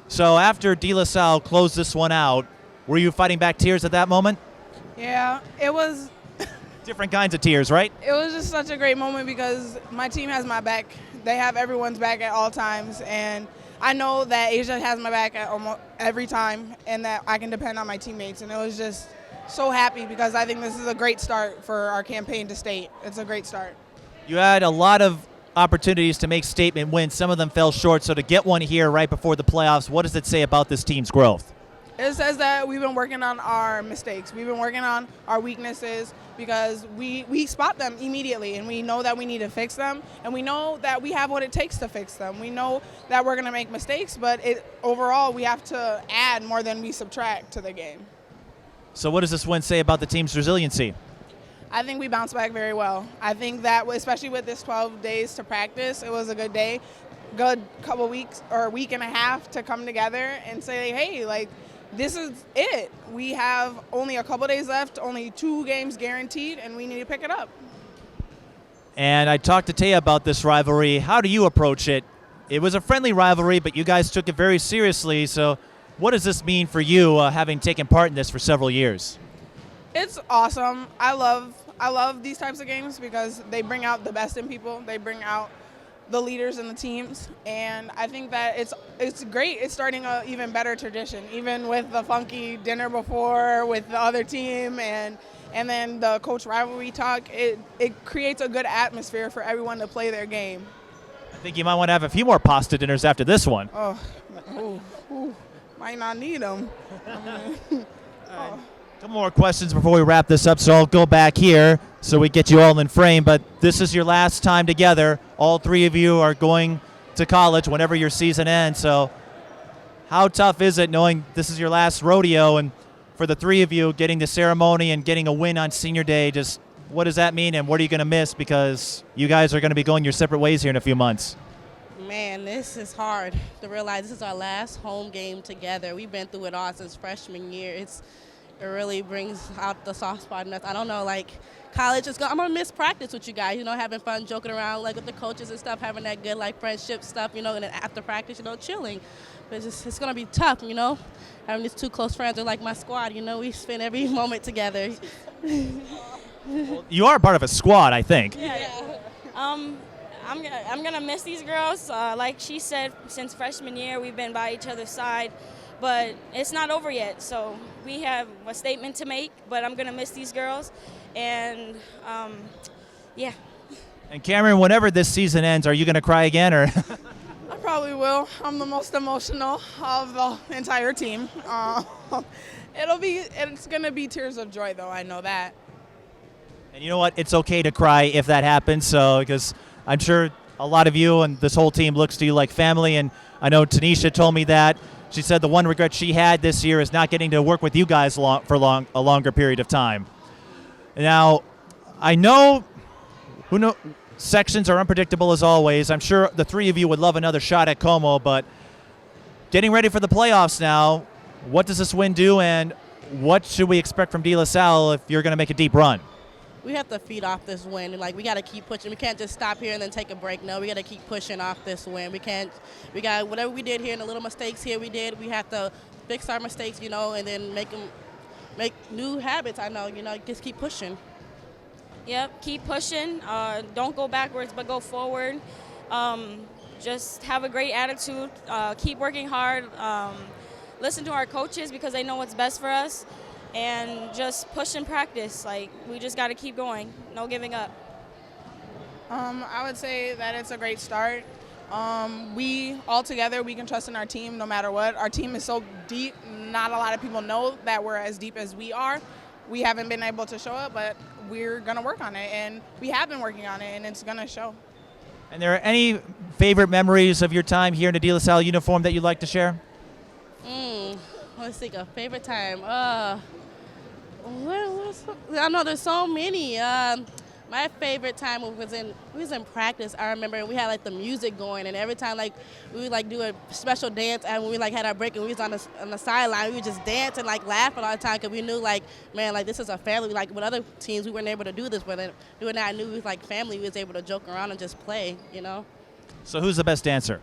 So after DeLaSalle closed this one out, were you fighting back tears at that moment? Yeah, it was. Different kinds of tears, right? It was just such a great moment because my team has my back. They have everyone's back at all times, and I know that Aiza has my back at almost every time, and that I can depend on my teammates. And it was just so happy because I think this is a great start for our campaign to state. It's a great start. You had a lot of opportunities to make statement wins. Some of them fell short. So to get one here right before the playoffs, what does it say about this team's growth? It says that we've been working on our mistakes. We've been working on our weaknesses because we spot them immediately, and we know that we need to fix them, and we know that we have what it takes to fix them. We know that we're going to make mistakes, but overall we have to add more than we subtract to the game. So what does this win say about the team's resiliency? I think we bounced back very well. I think that, especially with this 12 days to practice, it was a good day, good couple weeks or a week and a half to come together and say, hey, this is it. We have only a couple days left, only 2 games guaranteed, and we need to pick it up. And I talked to Teja about this rivalry. How do you approach it? It was a friendly rivalry, but you guys took it very seriously. So what does this mean for you, having taken part in this for several years? It's awesome. I love these types of games because they bring out the best in people. They bring out the leaders in the teams, and I think that it's great. It's starting an even better tradition, even with the funky dinner before with the other team and then the coach rivalry talk. It creates a good atmosphere for everyone to play their game. I think you might want to have a few more pasta dinners after this one. Might not need them. Couple more questions before we wrap this up, so I'll go back here so we get you all in frame. But this is your last time together. All 3 of you are going to college whenever your season ends. So how tough is it knowing this is your last rodeo, and for the 3 of you getting the ceremony and getting a win on senior day, just what does that mean, and what are you going to miss, because you guys are going to be going your separate ways here in a few months? Man, this is hard to realize this is our last home game together. We've been through it all since freshman year. It really brings out the soft spot in us. I don't know, college is I'm going to miss practice with you guys, having fun, joking around, with the coaches and stuff, having that good, friendship stuff, and then after practice, chilling. But it's going to be tough, having these 2 close friends are like my squad, we spend every moment together. Well, you are part of a squad, I think. Yeah. I'm gonna miss these girls. Like she said, since freshman year, we've been by each other's side. But it's not over yet, so we have a statement to make, but I'm going to miss these girls, and yeah. And Camryn, whenever this season ends, are you going to cry again, or? I probably will. I'm the most emotional of the entire team. It's going to be tears of joy, though, I know that. And you know what? It's okay to cry if that happens, so because I'm sure a lot of you and this whole team looks to you like family, and I know Tanisha told me that. She said the one regret she had this year is not getting to work with you guys for a longer period of time. Now, I know sections are unpredictable as always. I'm sure the three of you would love another shot at Como, but getting ready for the playoffs now, what does this win do, and what should we expect from DeLaSalle if you're going to make a deep run? We have to feed off this win. Like, we got to keep pushing. We can't just stop here and then take a break. No, we got to keep pushing off this win. We got whatever we did here and the little mistakes here we did, we have to fix our mistakes, and then make new habits. Just keep pushing. Yep, keep pushing. Don't go backwards, but go forward. Just have a great attitude. Keep working hard. Listen to our coaches because they know what's best for us. And just push and practice. Like, we just got to keep going. No giving up. I would say that it's a great start. We all together, we can trust in our team no matter what. Our team is so deep. Not a lot of people know that we're as deep as we are. We haven't been able to show it, but we're going to work on it. And we have been working on it, and it's going to show. And there are any favorite memories of your time here in the DeLaSalle uniform that you'd like to share? Let's think, a favorite time. I know there's so many. My favorite time was in practice. I remember we had like the music going, and every time like we would like do a special dance, and when we like had our break and we was on the sideline, we would just dance and like laughing all the time because we knew like, man, like this is a family. Like with other teams, we weren't able to do this, but then doing that, I knew we was like family. We was able to joke around and just play, So who's the best dancer?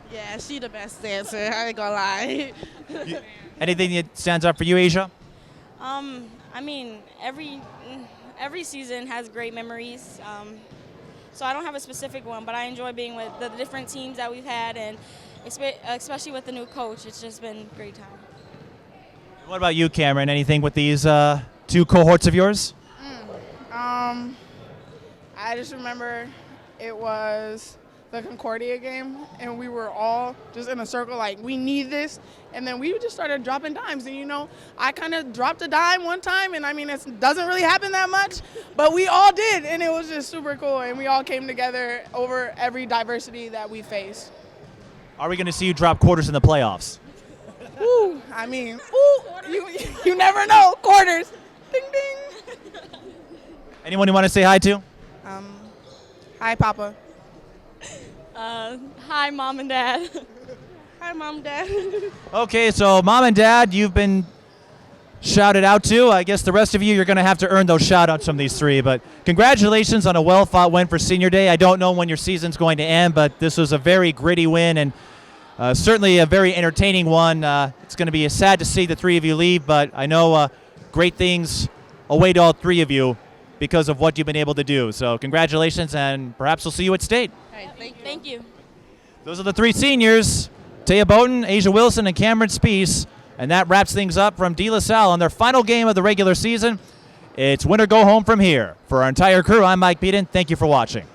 Yeah, she the best dancer. I ain't gonna lie. Anything that stands out for you, Aiza? I mean, every season has great memories. So I don't have a specific one, but I enjoy being with the different teams that we've had, and especially with the new coach. It's just been a great time. What about you, Camryn? Anything with these two cohorts of yours? I just remember it was the Concordia game, and we were all just in a circle like, we need this, and then we just started dropping dimes, and I kind of dropped a dime one time, and I mean, it doesn't really happen that much, but we all did, and it was just super cool, and we all came together over every diversity that we faced. Are we going to see you drop quarters in the playoffs? Ooh, you never know, quarters, ding ding. Anyone you want to say hi to? Hi, Papa. Hi, Mom and Dad. Hi, Mom, Dad. Okay, so Mom and Dad, you've been shouted out to. I guess the rest of you, you're going to have to earn those shout-outs from these three. But congratulations on a well-fought win for Senior Day. I don't know when your season's going to end, but this was a very gritty win and certainly a very entertaining one. It's going to be sad to see the three of you leave, but I know great things await all three of you because of what you've been able to do. So congratulations, and perhaps we'll see you at state. Right, Thank you. Those are the three seniors, Teja Bodden, Aiza Wilson, and Camryn Speese. And that wraps things up from DeLaSalle on their final game of the regular season. It's win or go home from here. For our entire crew, I'm Mike Peden. Thank you for watching.